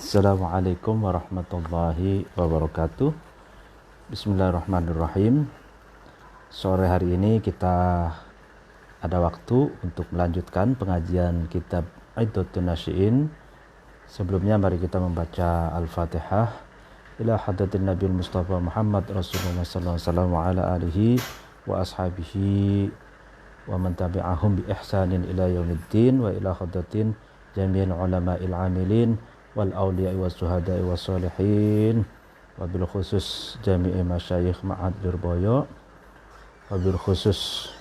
Assalamualaikum warahmatullahi wabarakatuh. Bismillahirrahmanirrahim. Sore hari ini kita ada waktu untuk melanjutkan pengajian kitab Iddatun Nasyi'in. Sebelumnya mari kita membaca Al-Fatihah. Ila hadratin Nabi Mustafa Muhammad Rasulullah sallallahu alaihi wasallam wa ala alihi wa ashabihi wa man tabi'ahum bi ihsanin ila yaumiddin wa ila hadratin jami'il ulama'il amilin wal awliya'i was suhada'i was solihin wabil khusus jami'i masyayikh ma'ad Lirboyo wabil khusus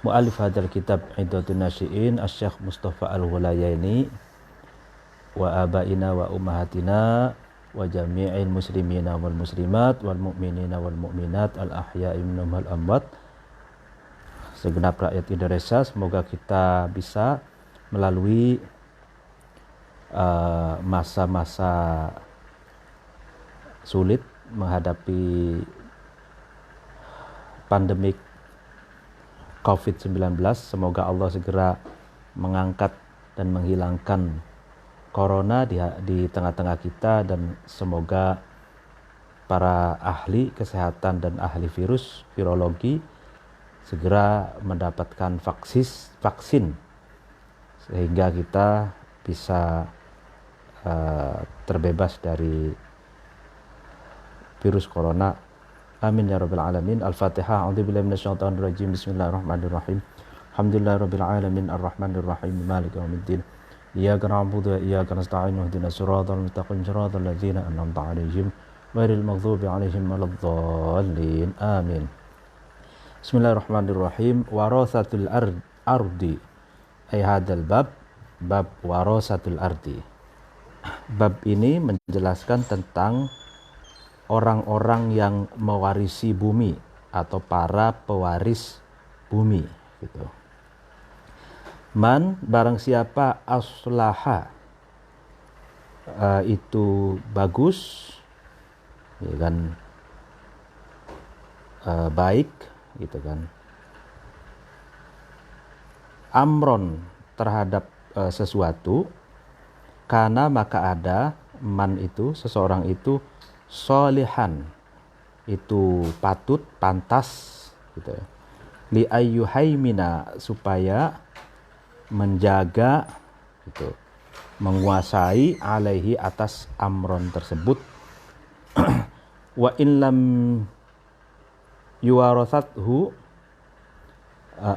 mu'alif hadal kitab Iddatun Nasyi'in Asy-Syaikh Mustafa Al-Ghulayaini wa abaina wa ummahatina wa jami'il muslimina wal muslimat wal mu'minina wal mu'minat al ahya'i minhum wal amwat, segenap rakyat Indonesia. Semoga kita bisa melalui masa-masa sulit menghadapi pandemik COVID-19. Semoga Allah segera mengangkat dan menghilangkan corona di tengah-tengah kita, dan semoga para ahli kesehatan dan ahli virologi segera mendapatkan vaksin sehingga kita bisa terbebas dari virus corona. Amin ya rabbal alamin. Al-Fatihah. A'udzubillahi minasyaitonir rajim. Bismillahirrahmanirrahim. Alhamdulillahirabbil alamin arrahmanir rahim maliki yaumiddin. Iyyaka na'budu wa iyyaka nasta'in ihdinas siratal mustaqim siratal ladzina an'amta 'alaihim ghairil maghdubi 'alaihim waladdallin. Amin. Bismillahirrahmanirrahim. Warasatul ardi ay hadzal bab warasatul ardi. Bab ini menjelaskan tentang orang-orang yang mewarisi bumi atau para pewaris bumi gitu. Man, barang siapa aslaha itu bagus ya kan, baik gitu kan, amron terhadap sesuatu, karena maka ada man itu seseorang itu solihan itu patut pantas gitu ya, li ayyuhaimina supaya menjaga gitu, menguasai alaihi atas amron tersebut. Wa in lam yuwarasathu,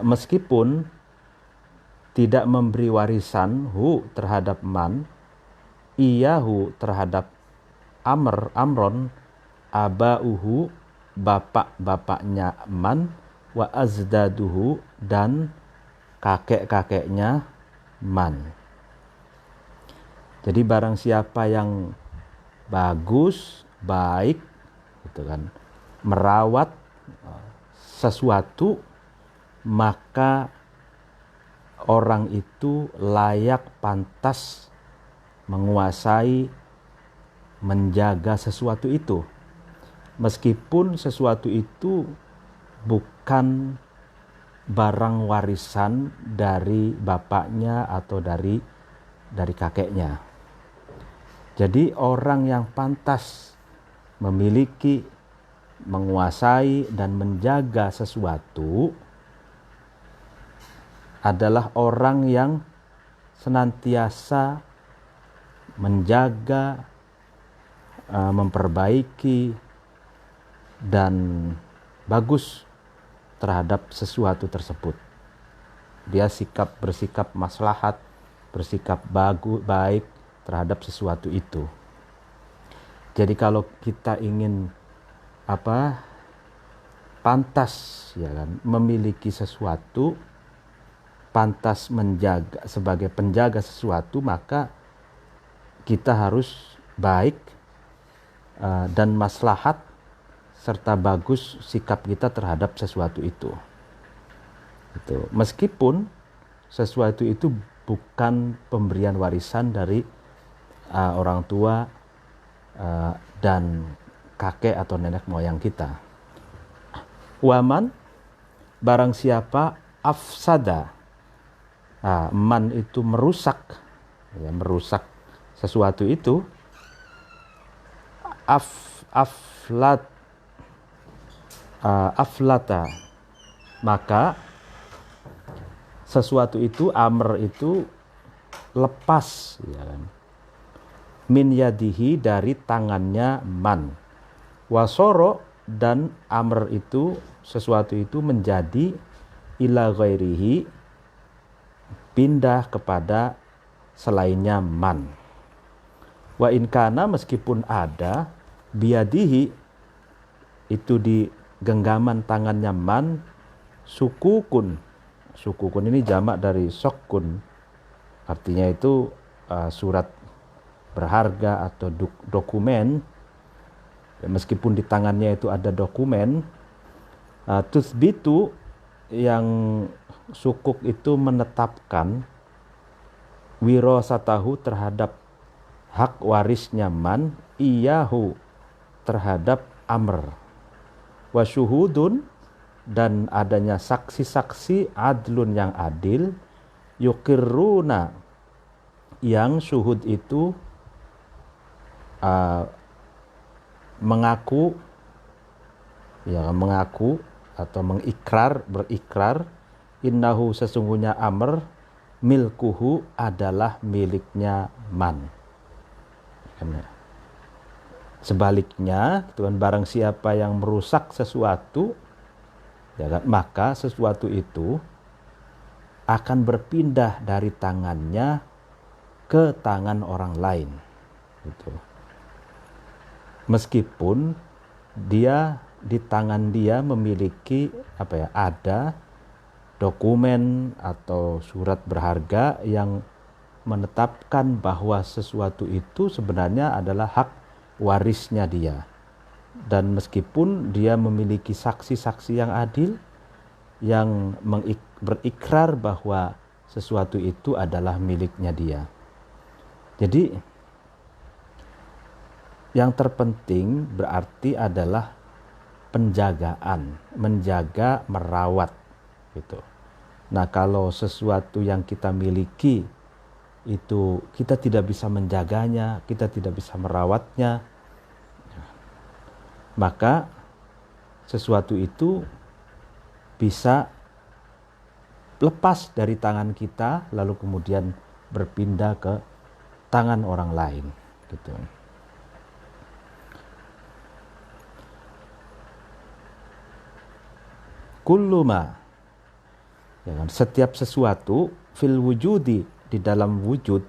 meskipun tidak memberi warisan hu terhadap man, iyahu terhadap amron, abauhu bapak-bapaknya man, wa azdaduhu dan kakek-kakeknya man. Jadi barang siapa yang bagus, baik gitu kan, merawat sesuatu, maka orang itu layak pantas menguasai, menjaga sesuatu itu, meskipun sesuatu itu bukan barang warisan dari bapaknya atau dari kakeknya. Jadi orang yang pantas memiliki, menguasai dan menjaga sesuatu adalah orang yang senantiasa menjaga, memperbaiki dan bagus terhadap sesuatu tersebut. Dia bersikap maslahat, bersikap baik terhadap sesuatu itu. Jadi kalau kita ingin pantas ya kan, memiliki sesuatu, pantas menjaga sebagai penjaga sesuatu, maka kita harus baik dan maslahat serta bagus sikap kita terhadap sesuatu itu. Meskipun sesuatu itu bukan pemberian warisan dari orang tua dan kakek atau nenek moyang kita. Waman, barang siapa afsada, man itu merusak, ya, merusak sesuatu itu aflata, maka sesuatu itu, amr itu lepas, ya kan, min yadihi, dari tangannya man, wasoro, dan amr itu, sesuatu itu menjadi ila ghairihi, pindah kepada selainnya man. Wa in kana, meskipun ada, biadihi, itu di genggaman tangannya man, sukukun. Sukukun ini jamak dari sokun, artinya itu surat berharga atau dokumen. Meskipun di tangannya itu ada dokumen, tutsbitu, yang sukuk itu menetapkan wirasatahu, terhadap hak warisnya man, iyahu, terhadap amr, wasyuhudun, dan adanya saksi-saksi adlun, yang adil, yukirruna, yang syuhud itu mengaku, ya, mengaku atau berikrar, innahu, sesungguhnya amr, milkuhu, adalah miliknya man. Sebaliknya, Tuhan, barang siapa yang merusak sesuatu, ya kan, maka sesuatu itu akan berpindah dari tangannya ke tangan orang lain, gitu. Meskipun dia, di tangan dia memiliki ada dokumen atau surat berharga yang menetapkan bahwa sesuatu itu sebenarnya adalah hak warisnya dia. Dan meskipun dia memiliki saksi-saksi yang adil yang berikrar bahwa sesuatu itu adalah miliknya dia. Jadi yang terpenting berarti adalah penjagaan, menjaga, merawat, gitu. Nah, kalau sesuatu yang kita miliki itu kita tidak bisa menjaganya, kita tidak bisa merawatnya, maka sesuatu itu bisa lepas dari tangan kita lalu kemudian berpindah ke tangan orang lain, gitu. Kulluma, ya kan, setiap sesuatu, fil wujudi, di dalam wujud,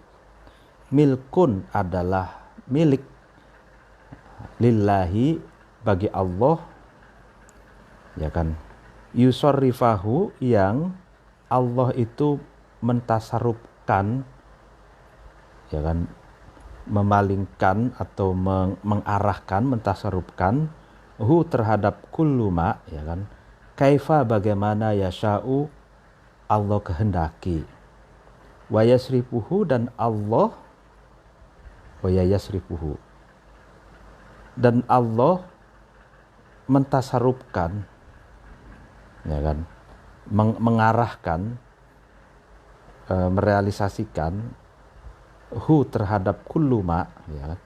milkun, adalah milik, lillahi, bagi Allah, ya kan, yusorrifahu, yang Allah itu mentasarufkan, ya kan, memalingkan atau mengarahkan, mentasarufkan, terhadap kulluma, ya kan, kaifa, bagaimana, yasha'u, Allah kehendaki, wa yasrifuhu, dan Allah, wa yasrifuhu, dan Allah mentasarufkan, ya kan, mengarahkan, merealisasikan, terhadap kulluma, ya kan,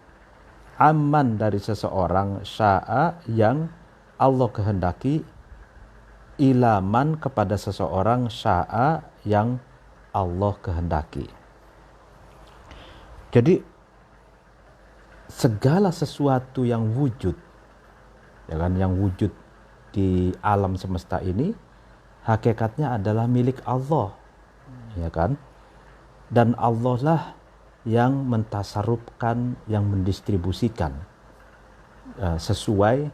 aman, dari seseorang, sya'a, yang Allah kehendaki, ilaman, kepada seseorang, sya'a, yang Allah kehendaki. Jadi segala sesuatu yang wujud, ya kan, yang wujud di alam semesta ini hakikatnya adalah milik Allah, ya kan, dan Allah lah yang mentasarufkan, yang mendistribusikan sesuai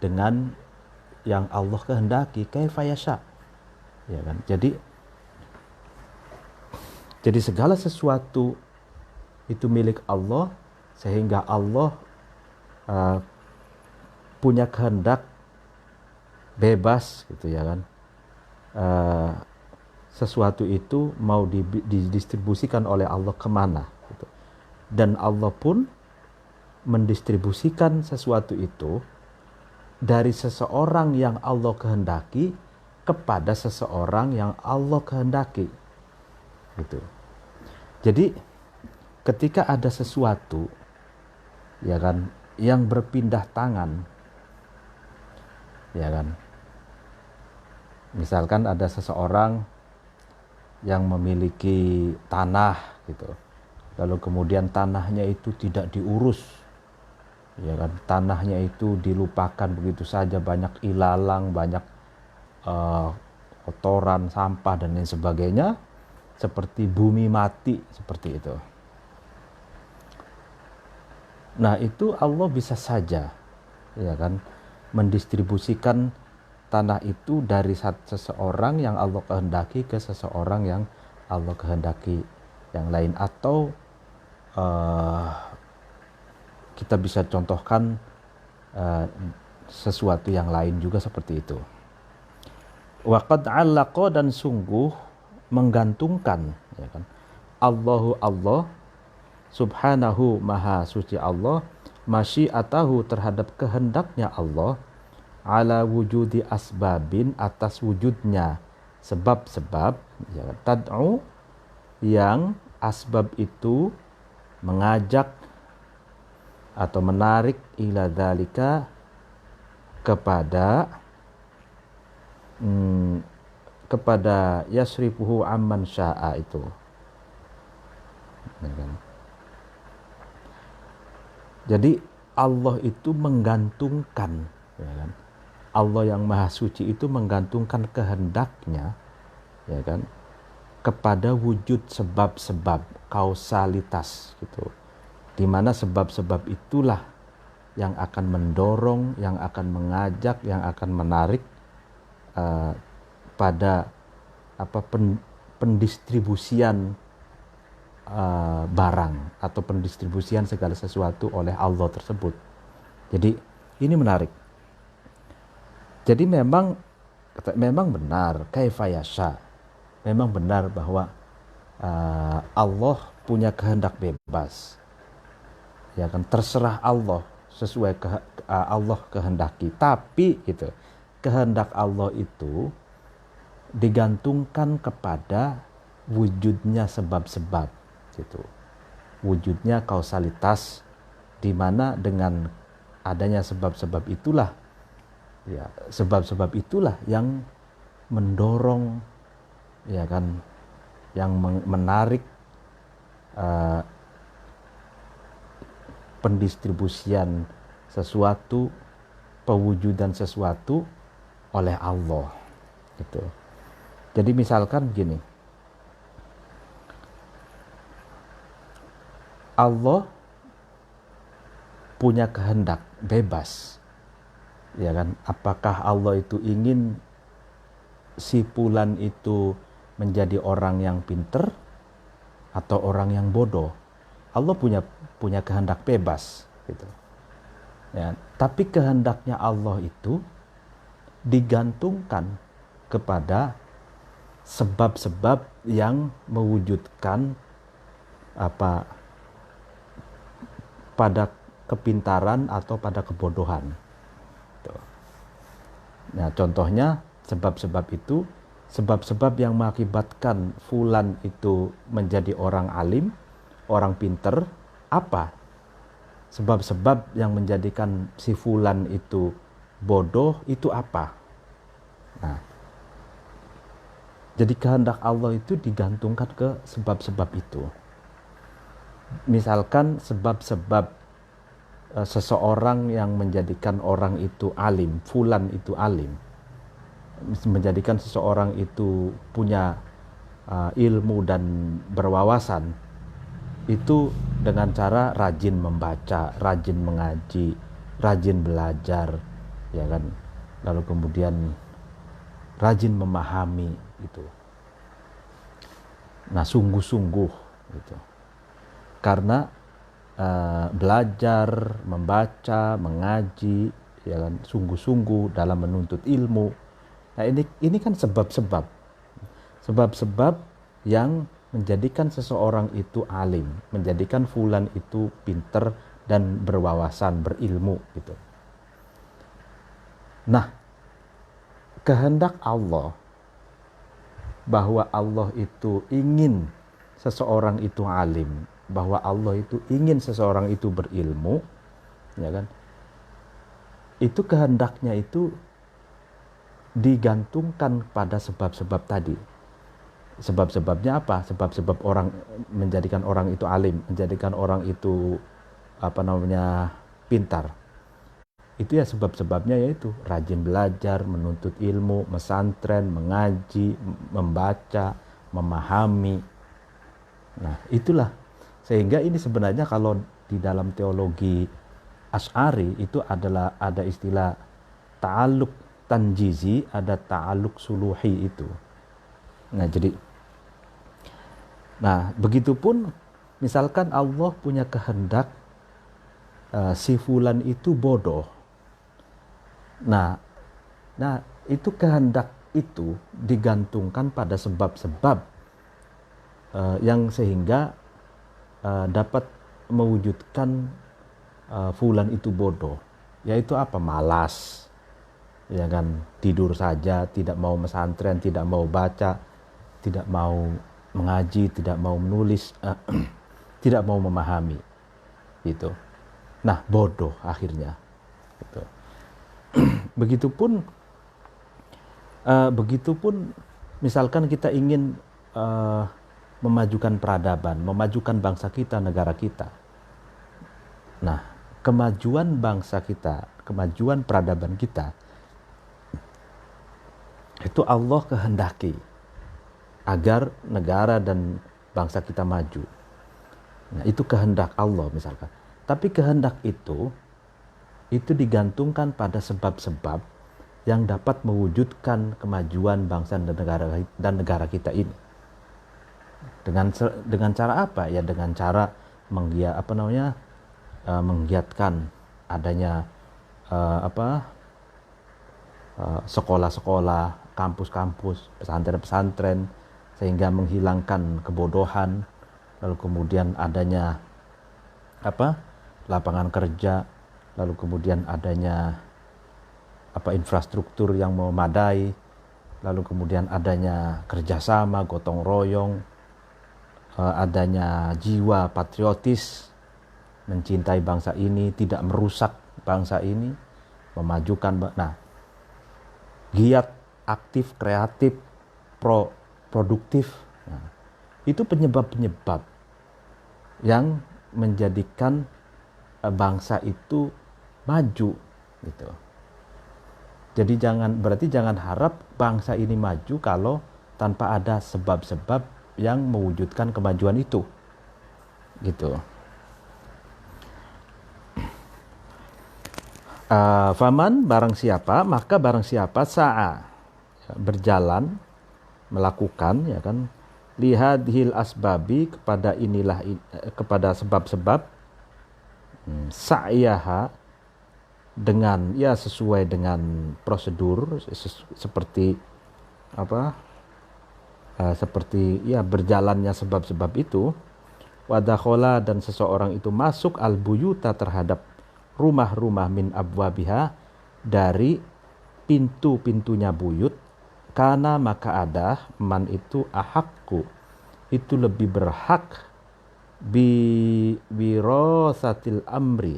dengan yang Allah kehendaki, kaifa yasha, ya kan. Jadi segala sesuatu itu milik Allah, sehingga Allah punya kehendak bebas, gitu, ya kan. Sesuatu itu mau didistribusikan oleh Allah kemana, gitu. Dan Allah pun mendistribusikan sesuatu itu dari seseorang yang Allah kehendaki kepada seseorang yang Allah kehendaki, gitu. Jadi ketika ada sesuatu, ya kan, yang berpindah tangan, ya kan. Misalkan ada seseorang yang memiliki tanah gitu, lalu kemudian tanahnya itu tidak diurus, ya kan, tanahnya itu dilupakan begitu saja, banyak ilalang, banyak kotoran, sampah dan lain sebagainya, seperti bumi mati seperti itu. Nah, itu Allah bisa saja, ya kan, mendistribusikan tanah itu dari seseorang yang Allah kehendaki ke seseorang yang Allah kehendaki yang lain. Atau kita bisa contohkan sesuatu yang lain juga seperti itu. Waqad 'allaqa, dan sungguh menggantungkan, ya kan, Allah subhanahu maha suci Allah, masyiatahu terhadap kehendaknya Allah, ala wujudi asbabin atas wujudnya sebab-sebab, ya, tad'u yang asbab itu mengajak atau menarik ila dzalika kepada yasrifuhu amman syaa itu, ya kan? Jadi Allah itu menggantungkan, ya kan, Allah yang maha suci itu menggantungkan kehendaknya, ya kan, kepada wujud sebab-sebab, kausalitas gitu, dimana sebab-sebab itulah yang akan mendorong, yang akan mengajak, yang akan menarik pada pendistribusian barang atau pendistribusian segala sesuatu oleh Allah tersebut. Jadi ini menarik. Jadi memang benar, kaifa yasha, memang benar bahwa Allah punya kehendak bebas, ya kan, terserah Allah sesuai Allah kehendaki. Tapi itu kehendak Allah itu digantungkan kepada wujudnya sebab-sebab gitu, wujudnya kausalitas, di mana dengan adanya sebab-sebab itulah, ya, sebab-sebab itulah yang mendorong, ya kan, yang menarik pendistribusian sesuatu, pewujudan sesuatu oleh Allah gitu. Jadi misalkan gini, Allah punya kehendak bebas, ya kan, apakah Allah itu ingin si fulan itu menjadi orang yang pinter atau orang yang bodoh? Allah punya kehendak bebas gitu, ya. Tapi kehendaknya Allah itu digantungkan kepada sebab-sebab yang mewujudkan pada kepintaran atau pada kebodohan. Nah, contohnya sebab-sebab itu, sebab-sebab yang mengakibatkan fulan itu menjadi orang alim, orang pinter, apa? Sebab-sebab yang menjadikan si fulan itu bodoh itu apa? Nah, jadi kehendak Allah itu digantungkan ke sebab-sebab itu. Misalkan sebab-sebab seseorang yang menjadikan orang itu alim, fulan itu alim, menjadikan seseorang itu punya ilmu dan berwawasan, itu dengan cara rajin membaca, rajin mengaji, rajin belajar, ya kan, lalu kemudian rajin memahami itu. Nah, sungguh-sungguh gitu. Karena belajar, membaca, mengaji, ya kan, sungguh-sungguh dalam menuntut ilmu. Nah, ini kan sebab-sebab yang menjadikan seseorang itu alim, menjadikan fulan itu pinter dan berwawasan, berilmu gitu. Nah, kehendak Allah bahwa Allah itu ingin seseorang itu alim, bahwa Allah itu ingin seseorang itu berilmu, ya kan? Itu kehendaknya itu digantungkan pada sebab-sebab tadi. Sebab-sebabnya apa? Sebab-sebab orang menjadikan orang itu alim, menjadikan orang itu pintar. Itu ya sebab-sebabnya, yaitu rajin belajar, menuntut ilmu, mesantren, mengaji, membaca, memahami. Nah, itulah. Sehingga ini sebenarnya kalau di dalam teologi Asy'ari itu ada istilah ta'aluk tanjizi, ada ta'aluk suluhi itu. Nah, begitupun misalkan Allah punya kehendak si fulan itu bodoh. Nah, itu kehendak itu digantungkan pada sebab-sebab yang sehingga dapat mewujudkan fulan itu bodoh. Yaitu apa? Malas, ya kan, tidur saja, tidak mau mesantren, tidak mau baca, tidak mau mengaji, tidak mau menulis, tidak mau memahami, gitu. Nah, bodoh akhirnya. Gitu. Begitupun misalkan kita ingin memajukan peradaban, memajukan bangsa kita, negara kita. Nah, kemajuan bangsa kita, kemajuan peradaban kita, itu Allah kehendaki agar negara dan bangsa kita maju. Nah, itu kehendak Allah misalkan. Tapi kehendak itu digantungkan pada sebab-sebab yang dapat mewujudkan kemajuan bangsa dan negara kita ini. Dengan cara apa? Ya dengan cara menggiatkan adanya sekolah-sekolah, kampus-kampus, pesantren-pesantren, sehingga menghilangkan kebodohan, lalu kemudian adanya lapangan kerja, lalu kemudian adanya infrastruktur yang memadai, lalu kemudian adanya kerjasama, gotong royong, adanya jiwa patriotis, mencintai bangsa ini, tidak merusak bangsa ini, memajukan. Nah, giat, aktif, kreatif, produktif. Nah, itu penyebab-penyebab yang menjadikan bangsa itu maju, gitu. Jadi jangan harap bangsa ini maju kalau tanpa ada sebab-sebab yang mewujudkan kemajuan itu, gitu. Faman, barang siapa sa'a, berjalan, melakukan, ya kan, lihadhil asbabi, kepada sebab-sebab, sa'yaha, dengan sesuai dengan prosedur, seperti berjalannya sebab-sebab itu, wadakhola, dan seseorang itu masuk al-buyuta, terhadap rumah-rumah, min abwabiha, dari pintu-pintunya buyut, kana, maka ada man itu ahakku, itu lebih berhak, birosatil amri,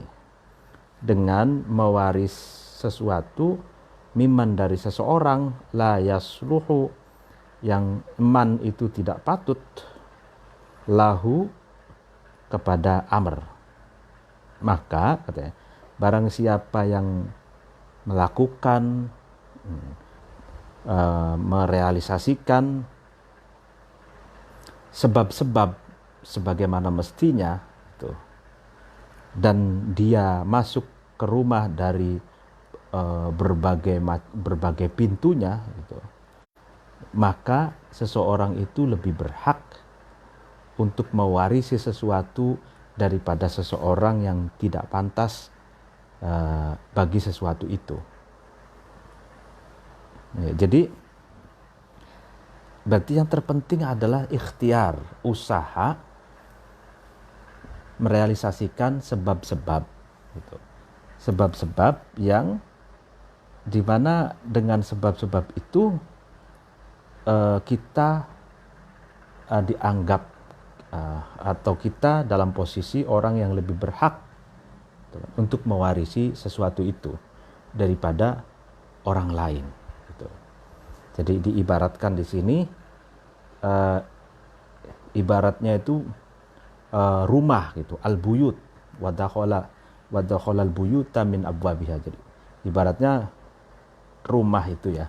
dengan mewaris sesuatu, miman, dari seseorang, la yasluhu, yang man itu tidak patut, lahu, kepada amr. Maka katanya, barang siapa yang melakukan, merealisasikan sebab-sebab sebagaimana mestinya, dan dia masuk ke rumah dari berbagai pintunya, gitu, maka seseorang itu lebih berhak untuk mewarisi sesuatu daripada seseorang yang tidak pantas bagi sesuatu itu. Ya, jadi berarti yang terpenting adalah ikhtiar, usaha merealisasikan sebab-sebab, gitu. Sebab-sebab yang dimana dengan sebab-sebab itu kita dianggap atau kita dalam posisi orang yang lebih berhak untuk mewarisi sesuatu itu daripada orang lain gitu. Jadi diibaratkan di sini ibaratnya itu rumah gitu, al-buyut wa dakhala al-buyuta min abwabiha. Jadi ibaratnya rumah itu ya.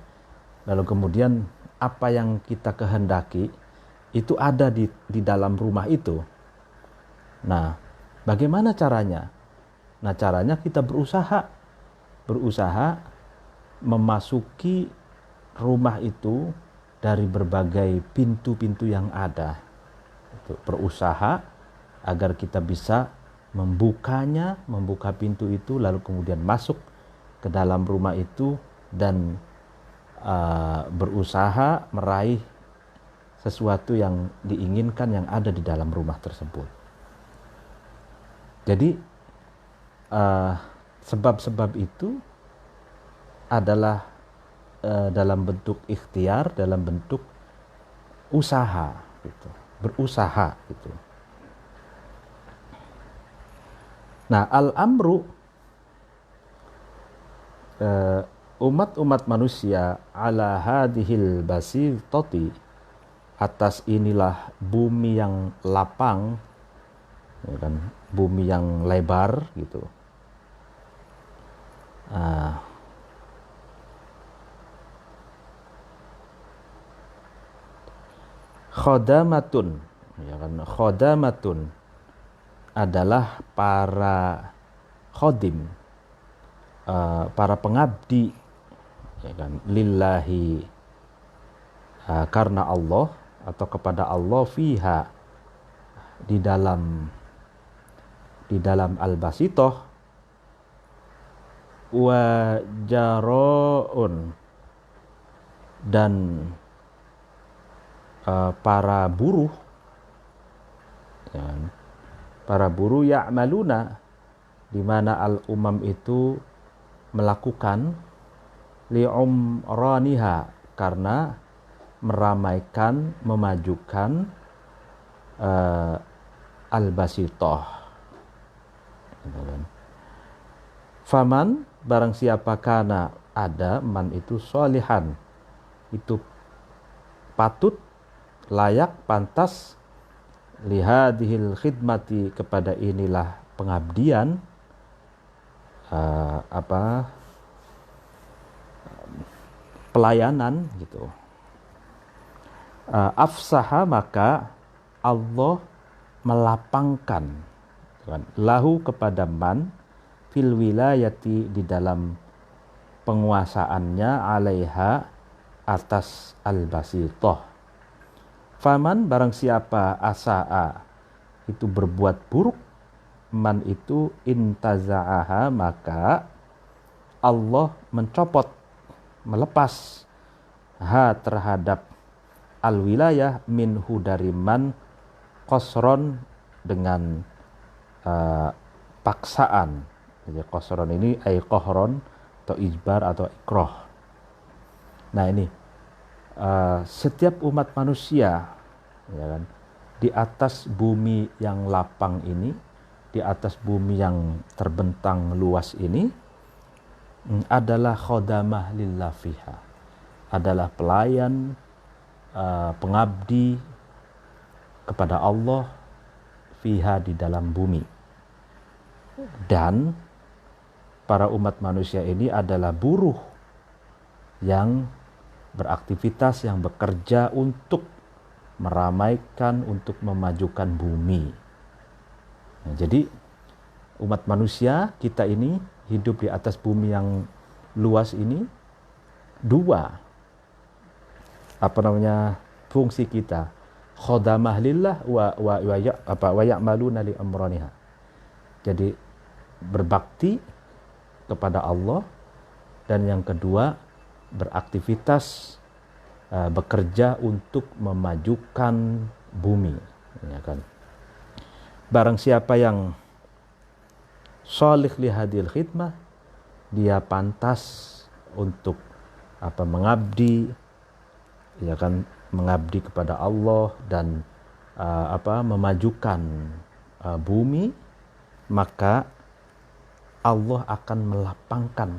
Lalu kemudian apa yang kita kehendaki itu ada di dalam rumah itu. Nah, bagaimana caranya? Nah, caranya kita berusaha memasuki rumah itu dari berbagai pintu-pintu yang ada. Berusaha agar kita bisa membuka pintu itu, lalu kemudian masuk ke dalam rumah itu dan berusaha meraih sesuatu yang diinginkan yang ada di dalam rumah tersebut. Jadi sebab-sebab itu adalah dalam bentuk ikhtiar, dalam bentuk usaha gitu, berusaha gitu. Nah, al-amru umat-umat manusia ala hadhil basitati, atas inilah bumi yang lapang, ya kan, bumi yang lebar gitu. Khodamatun, ya kan, khodamatun adalah para khodim, para pengabdi, ya kan, lillahi, karena Allah atau kepada Allah, fiha, di dalam al-basitoh, wa jaro'un, dan para buruh, ya, para buruh ya'maluna, di mana al-umam itu melakukan li'umraniha, karena meramaikan, memajukan al-basitoh. Faman, barang siapa kana ada, man itu solihan, itu patut, layak, pantas, lihadihil khidmati, kepada inilah pengabdian, pelayanan gitu. Afsaha, maka Allah melapangkan, lahu, kepada man, fil wilayati, di dalam penguasaannya, alaiha, atas al-basitoh. Faman, barang siapa asa'a, itu berbuat buruk, man itu intaza'aha, maka Allah mencopot, melepas, ha, terhadap al-wilayah, minhu, dari man, qasron, dengan paksaan. Jadi qasron ini ay qahron, atau ijbar, atau ikroh. Nah, ini setiap umat manusia, ya kan, di atas bumi yang lapang ini, di atas bumi yang terbentang luas ini, adalah khodamah lillah fiha, adalah pelayan, pengabdi kepada Allah, fiha, di dalam bumi. Dan para umat manusia ini adalah buruh yang beraktivitas, yang bekerja untuk meramaikan, untuk memajukan bumi. Nah, jadi umat manusia, kita ini hidup di atas bumi yang luas ini, dua fungsi kita, khodamah lillah wa ya'maluna li amraniha. Jadi berbakti kepada Allah, dan yang kedua beraktivitas, bekerja untuk memajukan bumi, ya kan. Barang siapa yang sholih li hadil khidmah, dia pantas untuk mengabdi, ya kan, mengabdi kepada Allah dan memajukan bumi, maka Allah akan melapangkan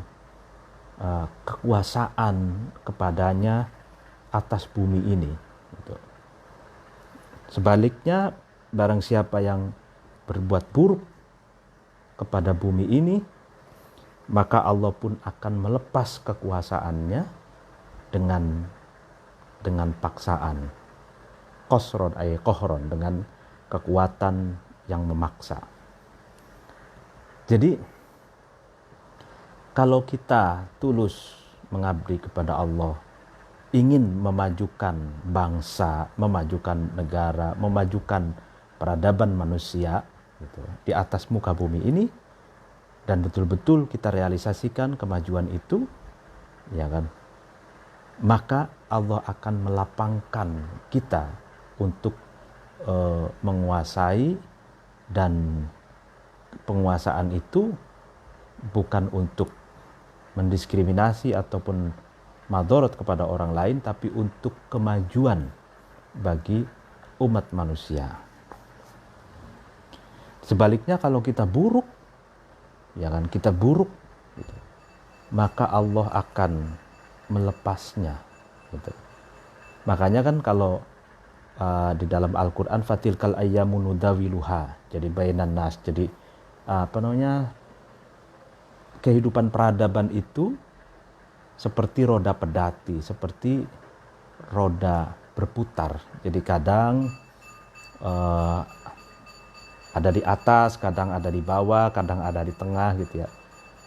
kekuasaan kepadanya atas bumi ini. Gitu. Sebaliknya, barang siapa yang berbuat buruk kepada bumi ini, maka Allah pun akan melepas kekuasaannya dengan paksaan. Qasron ay qohron, dengan kekuatan yang memaksa. Jadi kalau kita tulus mengabdi kepada Allah, ingin memajukan bangsa, memajukan negara, memajukan peradaban manusia gitu, di atas muka bumi ini, dan betul-betul kita realisasikan kemajuan itu, ya kan, maka Allah akan melapangkan kita untuk menguasai, dan penguasaan itu bukan untuk mendiskriminasi ataupun madorot kepada orang lain, tapi untuk kemajuan bagi umat manusia. Sebaliknya kalau kita buruk, ya kan, kita buruk gitu, maka Allah akan melepasnya gitu. Makanya kan kalau di dalam Al-Quran, fatilkal ayyamu nudawiluha, jadi bainan nas, jadi kehidupan peradaban itu seperti roda pedati, seperti roda berputar. Jadi kadang ada di atas, kadang ada di bawah, kadang ada di tengah gitu ya.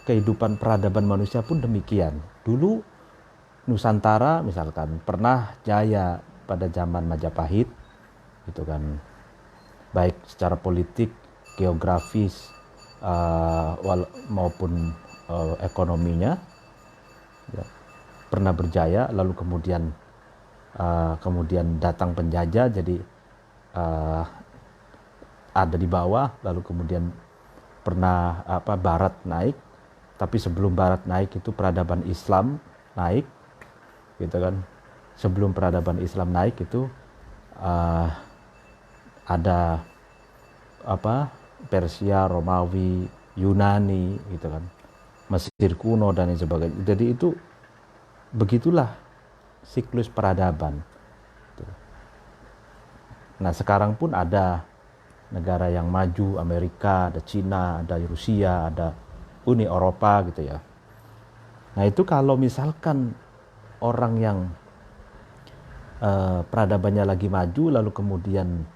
Kehidupan peradaban manusia pun demikian. Dulu Nusantara misalkan pernah jaya pada zaman Majapahit gitu kan, baik secara politik, geografis, maupun ekonominya ya, pernah berjaya. Lalu kemudian datang penjajah, jadi ada di bawah. Lalu kemudian pernah Barat naik, tapi sebelum Barat naik itu peradaban Islam naik gitu kan. Sebelum peradaban Islam naik itu ada Persia, Romawi, Yunani gitu kan, Mesir kuno dan lain sebagainya. Jadi itu begitulah siklus peradaban. Nah sekarang pun ada negara yang maju, Amerika, ada Cina, ada Rusia, ada Uni Eropa gitu ya. Nah itu kalau misalkan orang yang peradabannya lagi maju lalu kemudian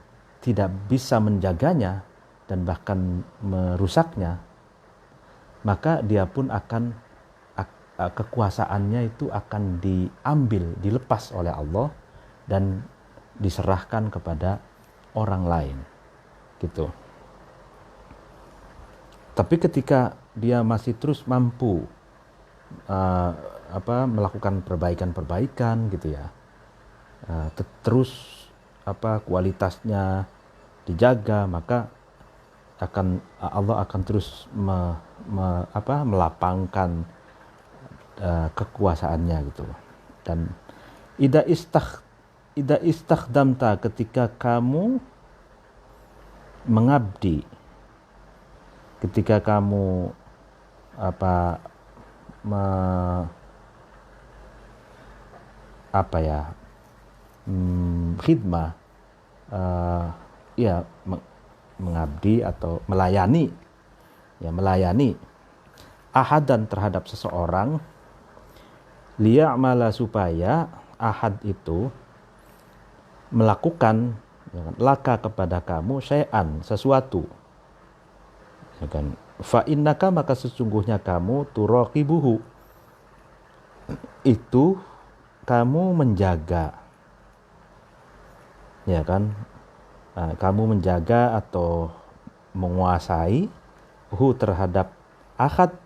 tidak bisa menjaganya dan bahkan merusaknya, maka dia pun akan kekuasaannya itu akan diambil, dilepas oleh Allah dan diserahkan kepada orang lain gitu. Tapi ketika dia masih terus mampu melakukan perbaikan-perbaikan gitu ya, terus kualitasnya dijaga, maka Allah akan terus melapangkan kekuasaannya gitu. Dan ida istakhdamta, ketika kamu mengabdi, ketika kamu khidmah, mengabdi atau melayani ahadan terhadap seseorang, liya'mala, supaya ahad itu melakukan laka kepada kamu syai'an, sesuatu ya kan, fa innaka, maka sesungguhnya kamu turaqibuhu, itu kamu menjaga ya kan, kamu menjaga atau menguasai terhadap ahad,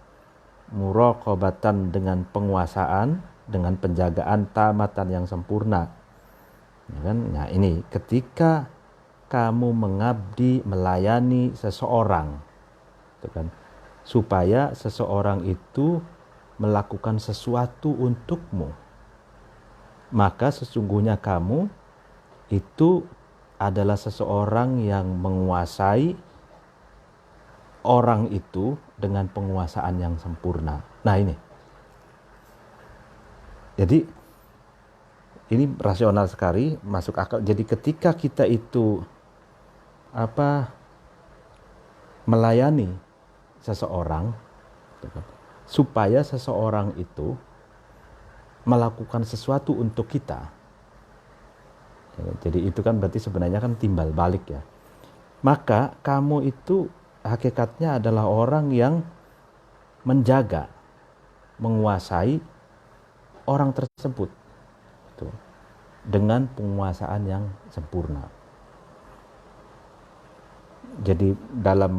muraqabatan, dengan penguasaan, dengan penjagaan, tamatan yang sempurna ya kan. Nah ini ketika kamu mengabdi, melayani seseorang gitu kan, supaya seseorang itu melakukan sesuatu untukmu, maka sesungguhnya kamu itu adalah seseorang yang menguasai orang itu dengan penguasaan yang sempurna. Nah ini, jadi ini rasional sekali, masuk akal. Jadi ketika kita itu melayani seseorang, supaya seseorang itu melakukan sesuatu untuk kita, jadi itu kan berarti sebenarnya kan timbal balik ya. Maka kamu itu hakikatnya adalah orang yang menjaga, menguasai orang tersebut gitu, dengan penguasaan yang sempurna. Jadi dalam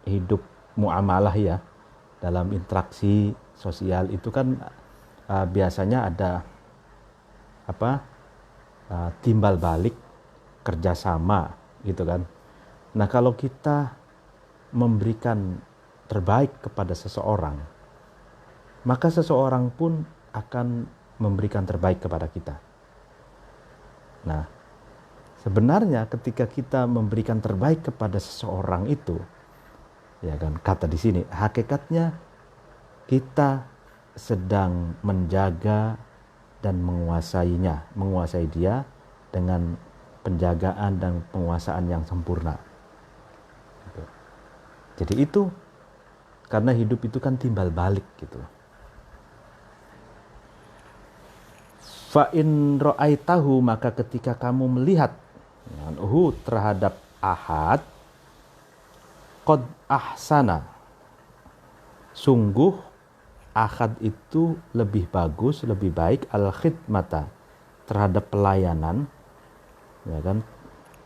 hidup muamalah ya, dalam interaksi sosial itu kan biasanya ada timbal balik, kerjasama gitu kan. Nah kalau kita memberikan terbaik kepada seseorang, maka seseorang pun akan memberikan terbaik kepada kita. Nah, sebenarnya ketika kita memberikan terbaik kepada seseorang itu, ya kan, kata di sini, hakikatnya kita sedang menjaga dan menguasainya, menguasai dia dengan penjagaan dan penguasaan yang sempurna. Jadi itu, karena hidup itu kan timbal balik gitu. Fa'in ro'aitahu, maka ketika kamu melihat terhadap ahad, qad ahsana, sungguh ahad itu lebih bagus, lebih baik, al khidmata, terhadap pelayanan, ya kan,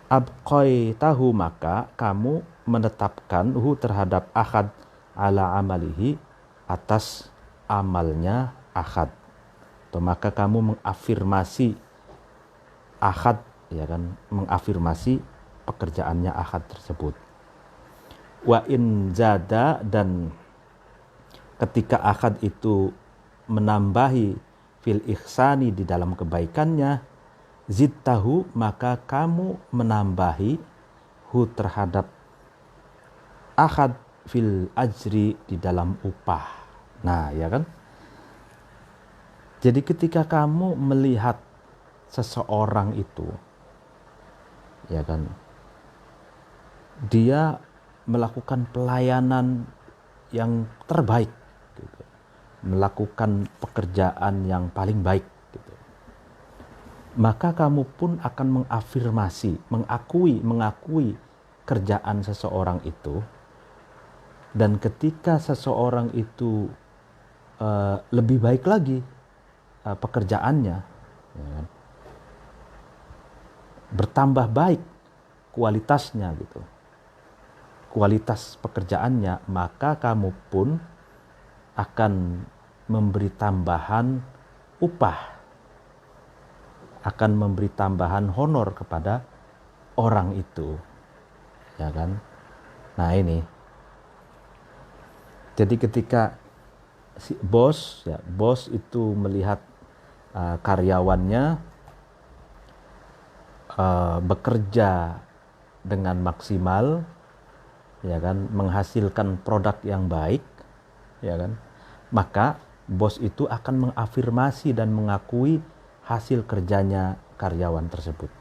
abqaitahu, maka kamu menetapkan terhadap ahad ala amalihi, atas amalnya ahad. Maka kamu mengafirmasi ahad, ya kan, mengafirmasi pekerjaannya ahad tersebut. Wa in zada, dan ketika ahad itu menambahi fil ihsani, di dalam kebaikannya, zidtahu, maka kamu menambahi terhadap ahad fil ajri, di dalam upah. Nah ya kan, jadi ketika kamu melihat seseorang itu, ya kan, dia melakukan pelayanan yang terbaik gitu, melakukan pekerjaan yang paling baik gitu, maka kamu pun akan mengafirmasi, mengakui kerjaan seseorang itu. Dan ketika seseorang itu lebih baik lagi pekerjaannya, ya kan, bertambah baik kualitasnya gitu, kualitas pekerjaannya, maka kamu pun akan memberi tambahan upah, akan memberi tambahan honor kepada orang itu, ya kan. Nah ini, jadi ketika si bos itu melihat karyawannya bekerja dengan maksimal, ya kan, menghasilkan produk yang baik, ya kan, maka bos itu akan mengafirmasi dan mengakui hasil kerjanya karyawan tersebut.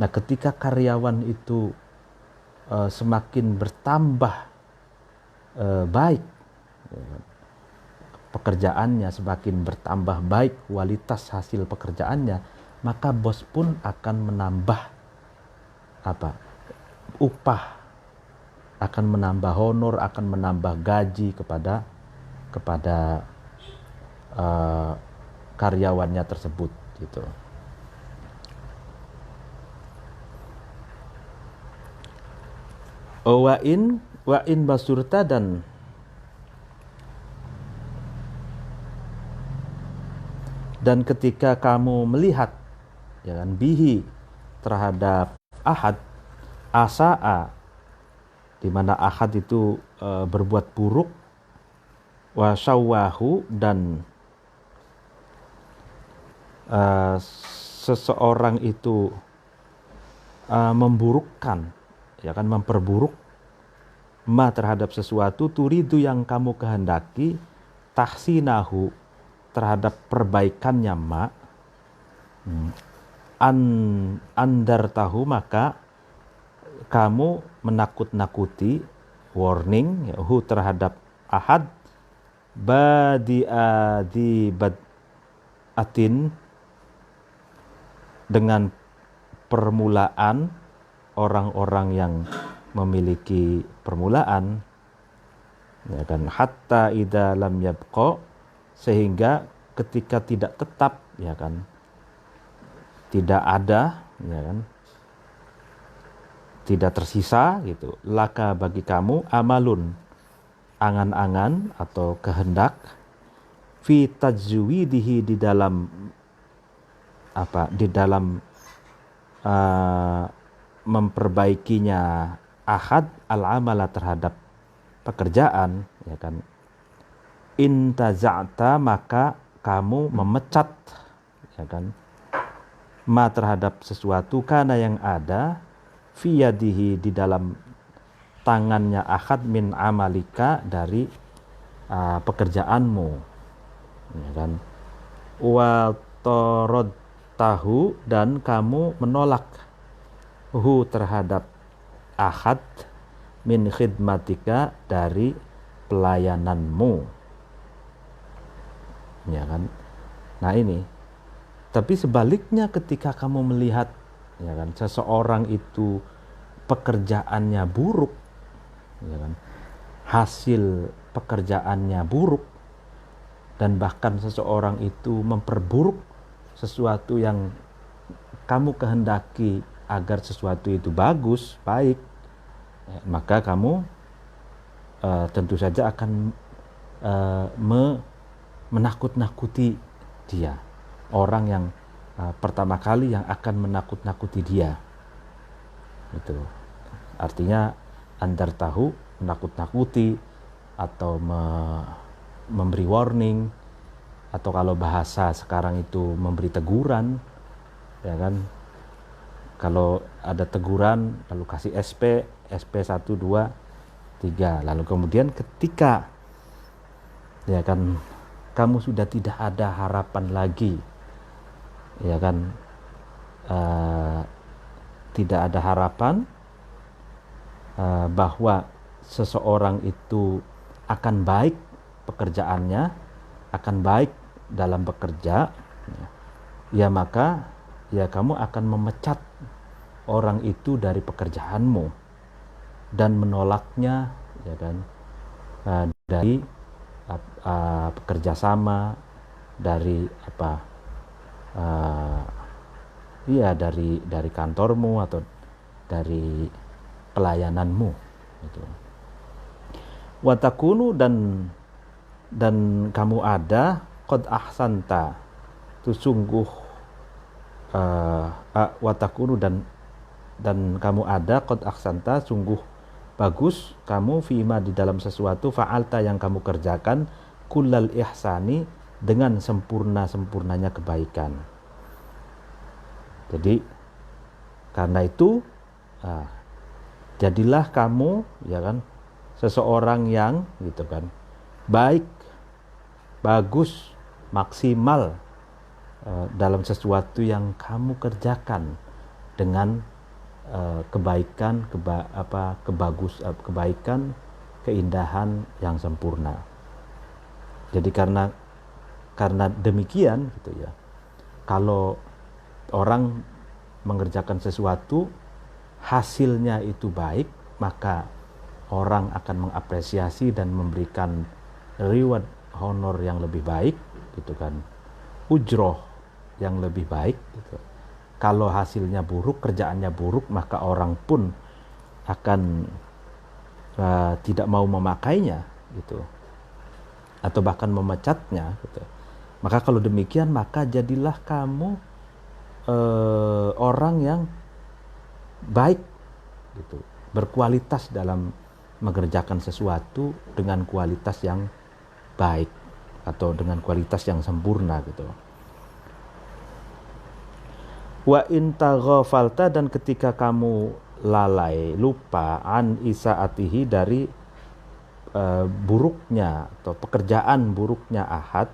Nah ketika karyawan itu semakin bertambah baik, ya kan, pekerjaannya semakin bertambah baik, kualitas hasil pekerjaannya, maka bos pun akan menambah upah, akan menambah honor, akan menambah gaji kepada karyawannya tersebut gitu. Wa in basurta, dan ketika kamu melihat, ya kan, bihi, terhadap ahad, asaa, di mana ahad itu berbuat buruk, wa syawwahu, dan seseorang itu memburukkan, ya kan, memperburuk ma terhadap sesuatu, turidu yang kamu kehendaki, tahsinahu terhadap perbaikannya ma, andar tahu maka kamu menakut-nakuti, warning ya, hu terhadap ahad, badi'adi bad'atin dengan permulaan orang-orang yang memiliki permulaan, ya kan, hatta idza lam yabqa, sehingga ketika tidak tetap, ya kan, tidak ada, ya kan, tidak tersisa gitu, laka bagi kamu amalun, angan-angan atau kehendak, fi tajwidihi di dalam apa, di dalam memperbaikinya ahad al-amala terhadap pekerjaan, ya kan, intaza'ta maka kamu memecat, ya kan, ma terhadap sesuatu kana yang ada, fi yadihi di dalam tangannya ahad, min amalika dari pekerjaanmu, ya kan, wa torod tahu dan kamu menolak hu terhadap ahad, min khidmatika dari pelayananmu, ya kan. Nah ini, tapi sebaliknya ketika kamu melihat, ya kan, seseorang itu pekerjaannya buruk, ya kan, hasil pekerjaannya buruk, dan bahkan seseorang itu memperburuk sesuatu yang kamu kehendaki agar sesuatu itu bagus, baik, ya, maka kamu tentu saja akan menakut-nakuti dia, orang yang pertama kali yang akan menakut-nakuti dia. Itu artinya andar tahu, menakut-nakuti atau memberi warning, atau kalau bahasa sekarang itu memberi teguran, ya kan. Kalau ada teguran lalu kasih SP 1 2 3, lalu kemudian ketika, ya kan, kamu sudah tidak ada harapan lagi, ya kan, tidak ada harapan bahwa seseorang itu akan baik pekerjaannya, akan baik dalam bekerja, ya maka ya kamu akan memecat orang itu dari pekerjaanmu dan menolaknya, ya kan, dari bekerja sama, dari apa, ya dari kantormu atau dari pelayananmu gitu. Watakunu dan kamu ada qad ahsanta, itu sungguh watakunu dan kamu ada qad ahsanta, sungguh bagus kamu, fima di dalam sesuatu, fa'alta yang kamu kerjakan, kullal ihsani dengan sempurnanya kebaikan. Jadi karena itu jadilah kamu, ya kan, seseorang yang gitu kan, baik, bagus, maksimal dalam sesuatu yang kamu kerjakan dengan kebaikan, kebaikan, keindahan yang sempurna. Jadi karena demikian gitu ya, kalau orang mengerjakan sesuatu hasilnya itu baik, maka orang akan mengapresiasi dan memberikan reward, honor yang lebih baik gitu kan, ujroh yang lebih baik gitu. Kalau hasilnya buruk, kerjaannya buruk, maka orang pun akan tidak mau memakainya gitu, atau bahkan memecatnya gitu. Maka kalau demikian, maka jadilah kamu orang yang baik gitu, berkualitas dalam mengerjakan sesuatu dengan kualitas yang baik atau dengan kualitas yang sempurna gitu. Wa in taghafalta, dan ketika kamu lalai, lupa, an isaatihi, dari buruknya atau pekerjaan buruknya ahad,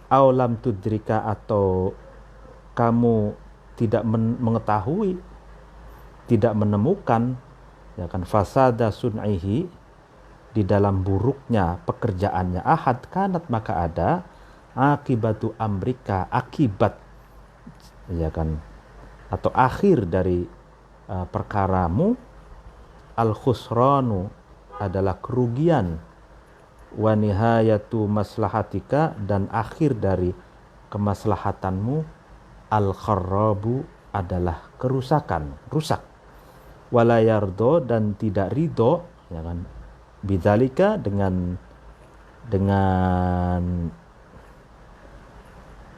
aw lam tudrika, atau kamu tidak mengetahui, tidak menemukan, ya kan, fasada sun'ihi, di dalam buruknya pekerjaannya ahad, kanat, maka ada akibatu amrika, akibat, ya kan, atau akhir dari perkaramu, al khusranu, adalah kerugian, wa nihayatu maslahatika, dan akhir dari kemaslahatanmu, al kharrabu, adalah kerusakan, rusak, wala yardo, dan tidak ridho, ya kan, bidzalika, dengan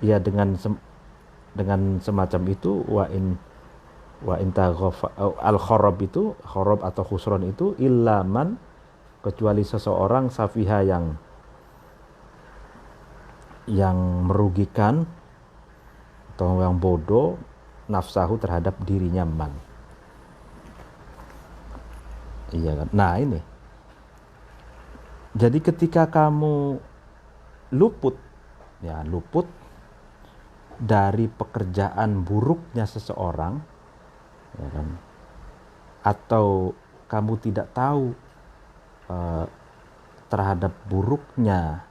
ya dengan semacam itu. Wa in taghafa al kharab, itu kharab atau khusron itu, illaman, kecuali seseorang, safiha, yang merugikan atau yang bodoh, nafsahu, terhadap dirinya, man. Iya kan? Nah ini, jadi ketika kamu luput dari pekerjaan buruknya seseorang, ya kan, atau kamu tidak tahu terhadap buruknya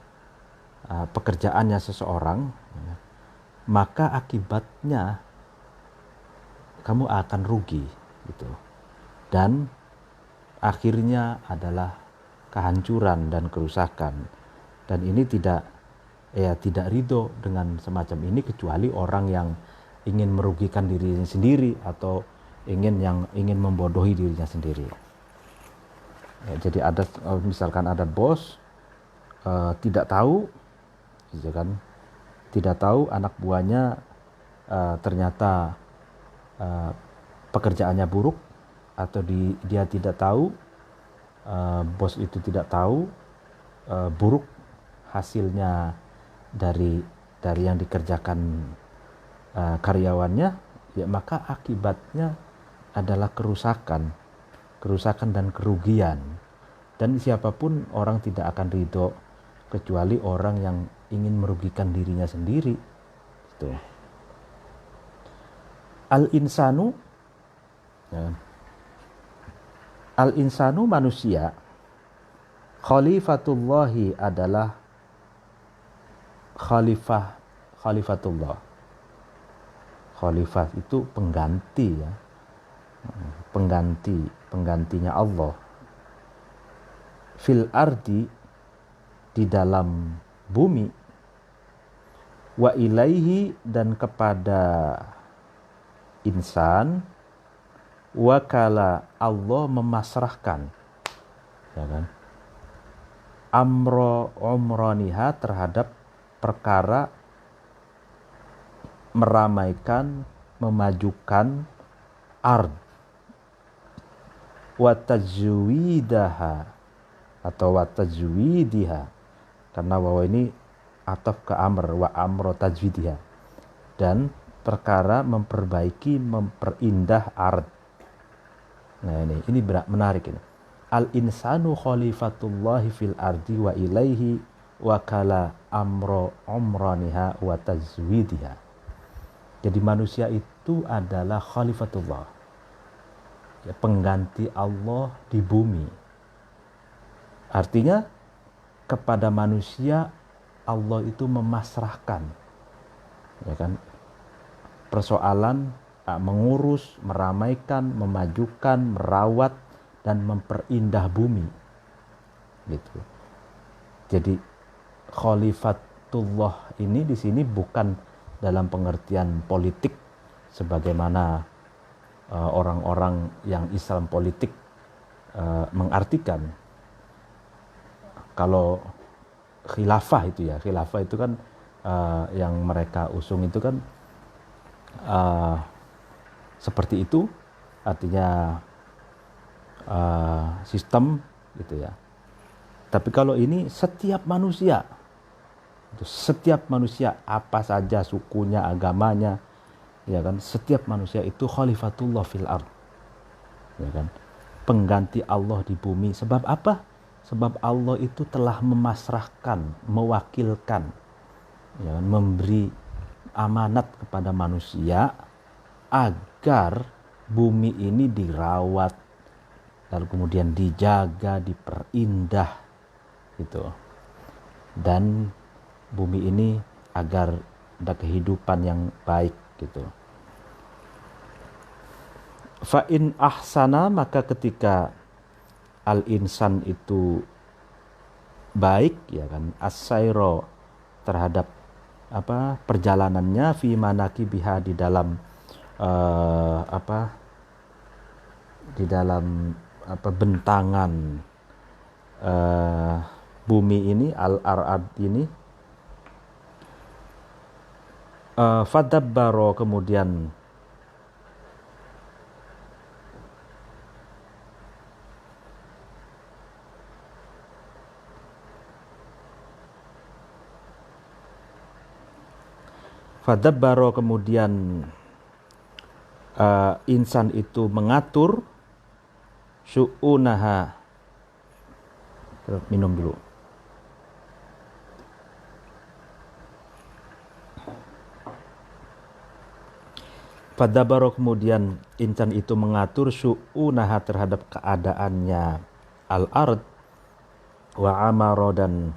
pekerjaannya seseorang, ya, maka akibatnya kamu akan rugi, gitu. Dan akhirnya adalah kehancuran dan kerusakan. Dan ini tidak ridho dengan semacam ini, kecuali orang yang ingin merugikan dirinya sendiri, atau ingin membodohi dirinya sendiri. Ya, jadi ada, misalkan ada bos tidak tahu, gitu kan, tidak tahu anak buahnya ternyata pekerjaannya buruk, atau dia tidak tahu, bos itu tidak tahu buruk hasilnya dari yang dikerjakan karyawannya, ya maka akibatnya adalah kerusakan dan kerugian. Dan siapapun orang tidak akan ridho, kecuali orang yang ingin merugikan dirinya sendiri. Gitu. Al-insanu, ya. Al-insanu, manusia, khalifatullahi, adalah khalifatullah. Khalifah itu pengganti, ya. Penggantinya Allah. Fil ardi, di dalam bumi. Wa ilaihi, dan kepada insan. Wakala, Allah memasrahkan, ya kan, amro umroniha, terhadap perkara meramaikan, memajukan ard, watajwidaha, atau watajwidiha, karena wawa ini ataf ke amr, wa amro tajwidiha, dan perkara memperbaiki, memperindah ard. Nah ini menarik ini. Al-insanu khalifatullahi fil ardi wa ilaihi wakala amro umraniha wa tazwidiha. Jadi manusia itu adalah khalifatullah, ya, pengganti Allah di bumi. Artinya kepada manusia Allah itu memasrahkan, ya kan, persoalan mengurus, meramaikan, memajukan, merawat, dan memperindah bumi, gitu. Jadi khalifatullah ini di sini bukan dalam pengertian politik sebagaimana orang-orang yang Islam politik mengartikan. Kalau khilafah itu kan yang mereka usung itu kan seperti itu, artinya sistem, gitu ya. Tapi kalau ini setiap manusia apa saja sukunya, agamanya, ya kan, setiap manusia itu khalifatullah fil ard, ya kan, pengganti Allah di bumi. Sebab apa? Sebab Allah itu telah memasrahkan, mewakilkan, ya kan, memberi amanat kepada manusia agar bumi ini dirawat, lalu kemudian dijaga, diperindah gitu. Dan bumi ini agar ada kehidupan yang baik gitu. Fa in ahsana, maka ketika al-insan itu baik, ya kan, as-sayro, terhadap perjalanannya, fi manakibiha, di dalam bentangan bumi ini, al-arad ini, fadabbaro, kemudian insan itu mengatur syu'unaha. Minum dulu. Fadabbaro, kemudian insan itu mengatur syu'unaha, terhadap keadaannya al-ard, wa amaro, dan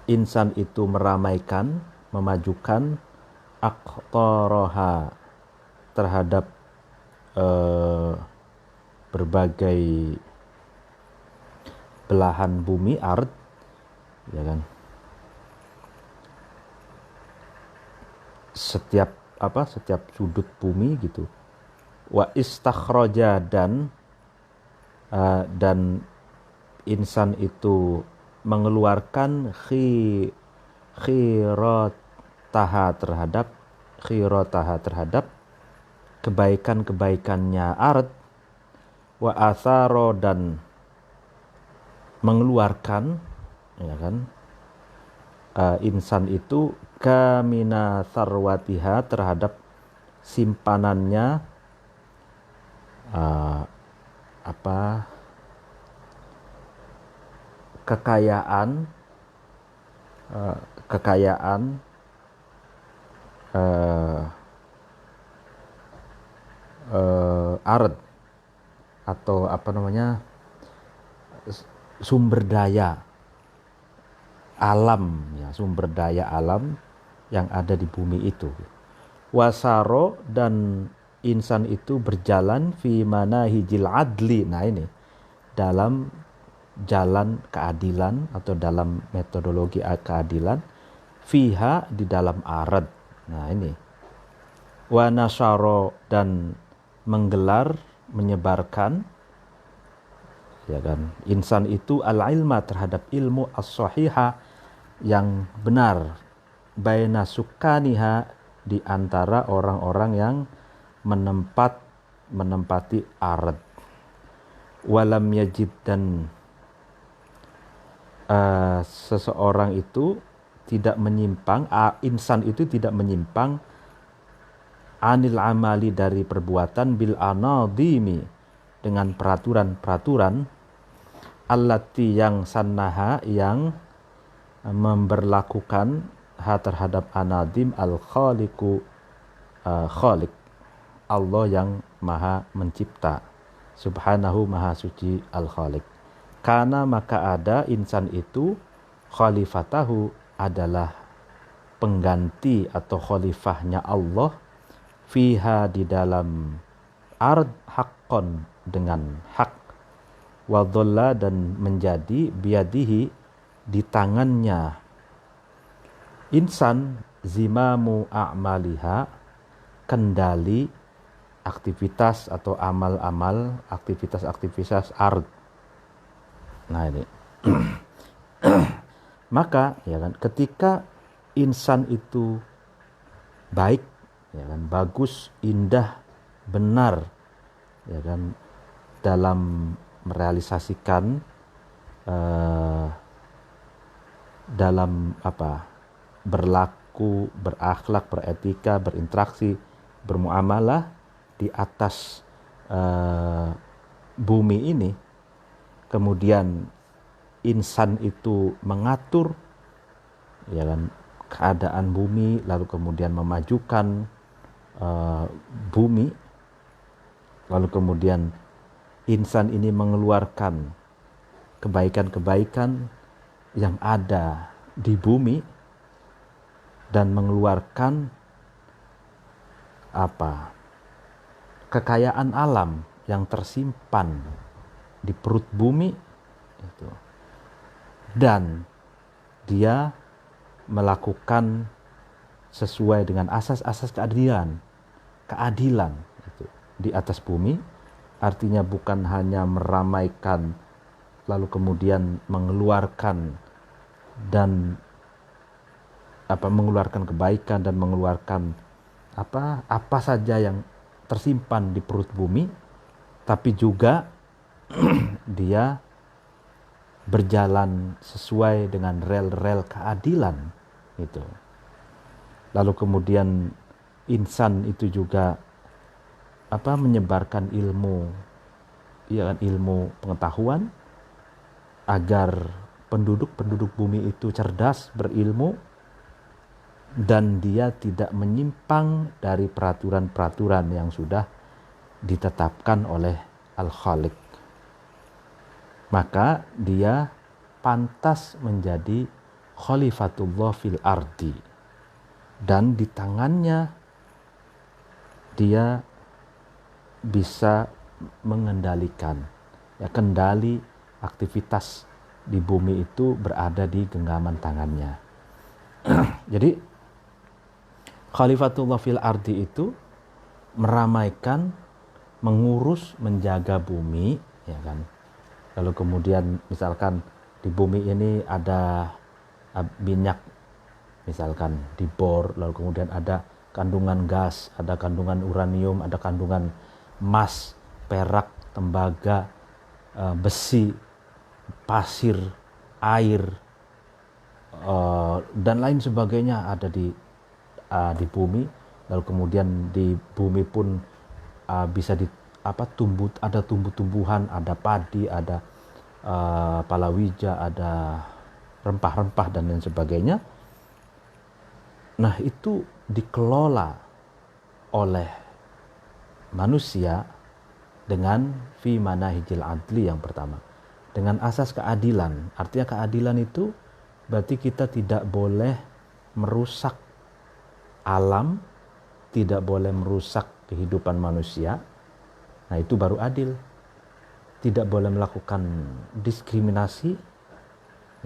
insan itu meramaikan, memajukan aqtaraha, terhadap berbagai belahan bumi, ard, ya kan, setiap sudut bumi gitu. Wa istakhraja, dan insan itu mengeluarkan khirataha, terhadap kebaikan-kebaikannya ard, wa atharo, dan mengeluarkan, ya kan, insan itu kamina sarwatiha, terhadap simpanannya kekayaan ard, atau sumber daya alam, ya, sumber daya alam yang ada di bumi itu. Wasaro, dan insan itu berjalan fi manahijil adli, nah ini, dalam jalan keadilan atau dalam metodologi keadilan, fiha, di dalam arad, nah ini. Wa nasyaro, dan menggelar, menyebarkan, ya kan, insan itu al-ilma, terhadap ilmu, as-sahiha, yang benar, baina sukaniha, di antara orang-orang yang menempati arad. Walam yajid, dan seseorang itu tidak menyimpang, insan itu tidak menyimpang, anil amali, dari perbuatan, bil anadimi, dengan peraturan-peraturan, allati, yang sannaha, yang memberlakukan, terhadap anadim, al-khaliqu, khaliq, Allah yang maha mencipta, subhanahu, maha suci, al-khaliq. Karena maka ada insan itu, khalifatahu, adalah pengganti atau khalifahnya Allah, fiha, di dalam ard, haqqon, dengan hak, wadhalla, dan menjadi, biadihi, di tangannya insan, zimamu a'maliha, kendali aktivitas atau amal-amal, aktivitas ard. Nah ini. Maka, ya kan, ketika insan itu baik, ya kan, bagus, indah, benar, ya kan, dalam merealisasikan dalam berperilaku, berakhlak, beretika, berinteraksi, bermuamalah di atas bumi ini. Kemudian insan itu mengatur ya kan keadaan bumi, lalu kemudian memajukan bumi, lalu kemudian insan ini mengeluarkan kebaikan-kebaikan yang ada di bumi dan mengeluarkan kekayaan alam yang tersimpan di perut bumi itu. Dan dia melakukan sesuai dengan asas-asas keadilan itu di atas bumi. Artinya bukan hanya meramaikan lalu kemudian mengeluarkan dan mengeluarkan kebaikan dan mengeluarkan apa saja yang tersimpan di perut bumi, tapi juga dia berjalan sesuai dengan rel-rel keadilan itu. Lalu kemudian insan itu juga menyebarkan ilmu, ilmu pengetahuan agar penduduk bumi itu cerdas, berilmu, dan dia tidak menyimpang dari peraturan-peraturan yang sudah ditetapkan oleh Al-Khaliq. Maka dia pantas menjadi Khalifatullah fil ardi, dan di tangannya dia bisa mengendalikan kendali aktivitas di bumi itu berada di genggaman tangannya. Jadi Khalifatullah fil ardi itu meramaikan, mengurus, menjaga bumi, ya kan. Lalu kemudian misalkan di bumi ini ada minyak, misalkan dibor, lalu kemudian ada kandungan gas, ada kandungan uranium, ada kandungan emas, perak, tembaga, besi, pasir, air, dan lain sebagainya ada di bumi. Lalu kemudian di bumi pun bisa ada tumbuh-tumbuhan, ada padi, ada palawija, ada rempah-rempah dan lain sebagainya. Nah, itu dikelola oleh manusia dengan fi manahijil adli yang pertama, dengan asas keadilan. Artinya keadilan itu berarti kita tidak boleh merusak alam, tidak boleh merusak kehidupan manusia. Nah, itu baru adil. Tidak boleh melakukan diskriminasi.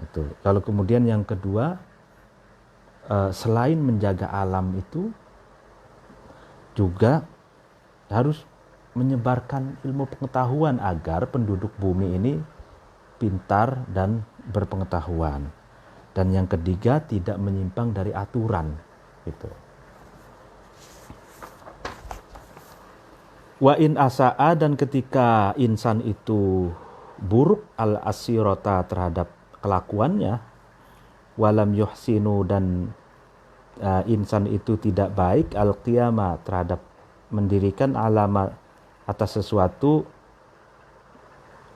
Itu. Lalu kemudian yang kedua, selain menjaga alam itu juga harus menyebarkan ilmu pengetahuan agar penduduk bumi ini pintar dan berpengetahuan. Dan yang ketiga, tidak menyimpang dari aturan gitu. Wa in asa'a, dan ketika insan itu buruk al-asirota terhadap kelakuannya, walam yuhsinu, dan insan itu tidak baik al-qiyama terhadap mendirikan alamat atas sesuatu,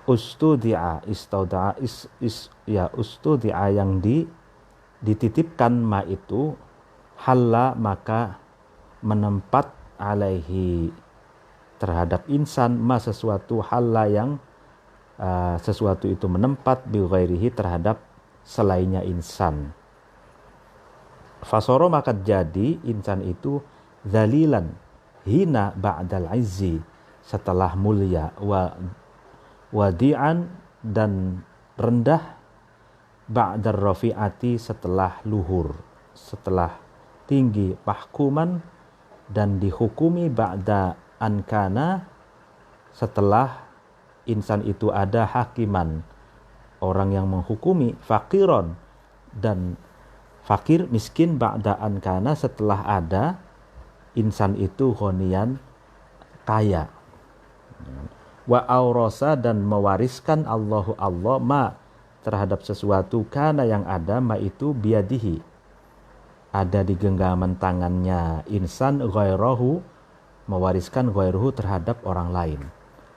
ustudi'a yang dititipkan ma itu, halla maka menempat alaihi terhadap insan ma sesuatu, halla yang sesuatu itu menempat bi ghairihi terhadap selainnya insan. Fasoro maka jadi insan itu zalilan, hina ba'dal izzi setelah mulia, wadi'an dan rendah, ba'dar rafi'ati setelah luhur, setelah tinggi, mahkuman dan dihukumi, ba'da ankana setelah insan itu ada, hakiman orang yang menghukumi, fakiron dan fakir, miskin, ba'da ankana setelah ada insan itu ghaniyan, kaya. Wa aurasa dan mewariskan Allahu Allah ma terhadap sesuatu kana yang ada ma itu biadihi ada di genggaman tangannya insan ghairahu, mewariskan ghairahu terhadap orang lain,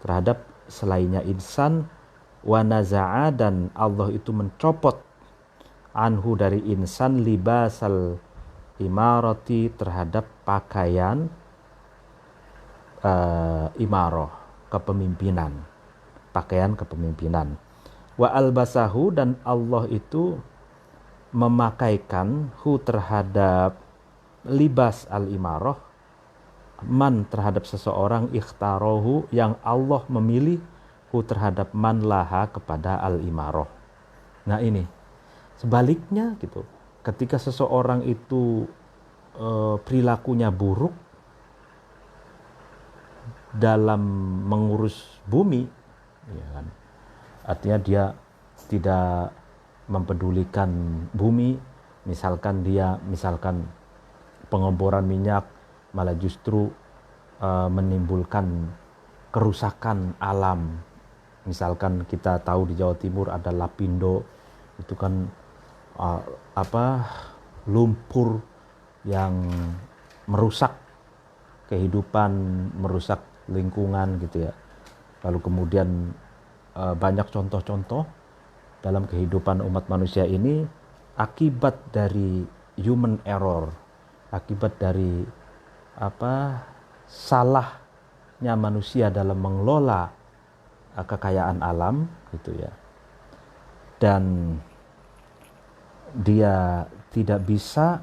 terhadap selainnya insan, wa naza'a, dan Allah itu mencopot anhu dari insan libasal imarati, terhadap pakaian imarah, kepemimpinan, pakaian kepemimpinan. Wa albasahu, dan Allah itu memakaikan hu terhadap libas al-imarah, man terhadap seseorang, ikhtarohu yang Allah memilih, hu terhadap man laha kepada al-imarah. Nah ini sebaliknya gitu, ketika seseorang itu perilakunya buruk dalam mengurus bumi, ya kan? Artinya dia tidak mempedulikan bumi, misalkan pengeboran minyak malah justru menimbulkan kerusakan alam. Misalkan kita tahu di Jawa Timur ada Lapindo, itu kan lumpur yang merusak kehidupan, merusak lingkungan gitu ya. Lalu kemudian banyak contoh-contoh dalam kehidupan umat manusia ini akibat dari human error, akibat dari salahnya manusia dalam mengelola kekayaan alam gitu ya. Dan dia tidak bisa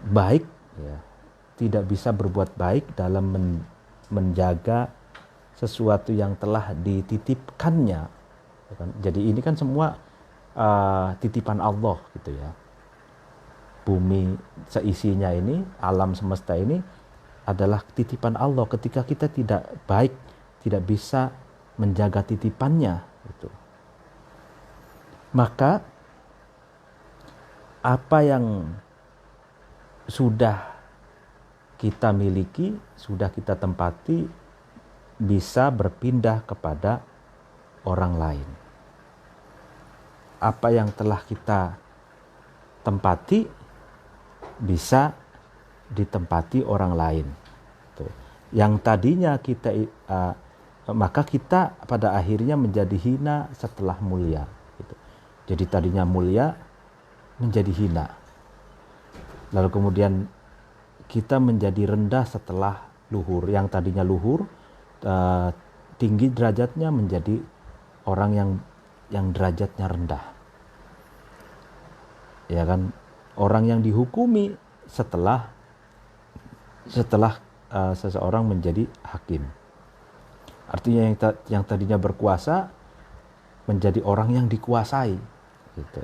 baik ya, tidak bisa berbuat baik dalam menjaga sesuatu yang telah dititipkannya. Jadi ini kan semua titipan Allah gitu ya. Bumi seisinya ini, alam semesta ini adalah titipan Allah. Ketika kita tidak baik, tidak bisa menjaga titipannya gitu, maka apa yang sudah kita miliki, sudah kita tempati, bisa berpindah kepada orang lain. Apa yang telah kita tempati bisa ditempati orang lain. Yang tadinya kita, maka kita pada akhirnya menjadi hina setelah mulia. Jadi tadinya mulia menjadi hina. Lalu kemudian kita menjadi rendah setelah luhur. Yang tadinya luhur, tinggi derajatnya menjadi orang yang derajatnya rendah, ya kan? Orang yang dihukumi setelah seseorang menjadi hakim, artinya yang tadinya berkuasa menjadi orang yang dikuasai gitu.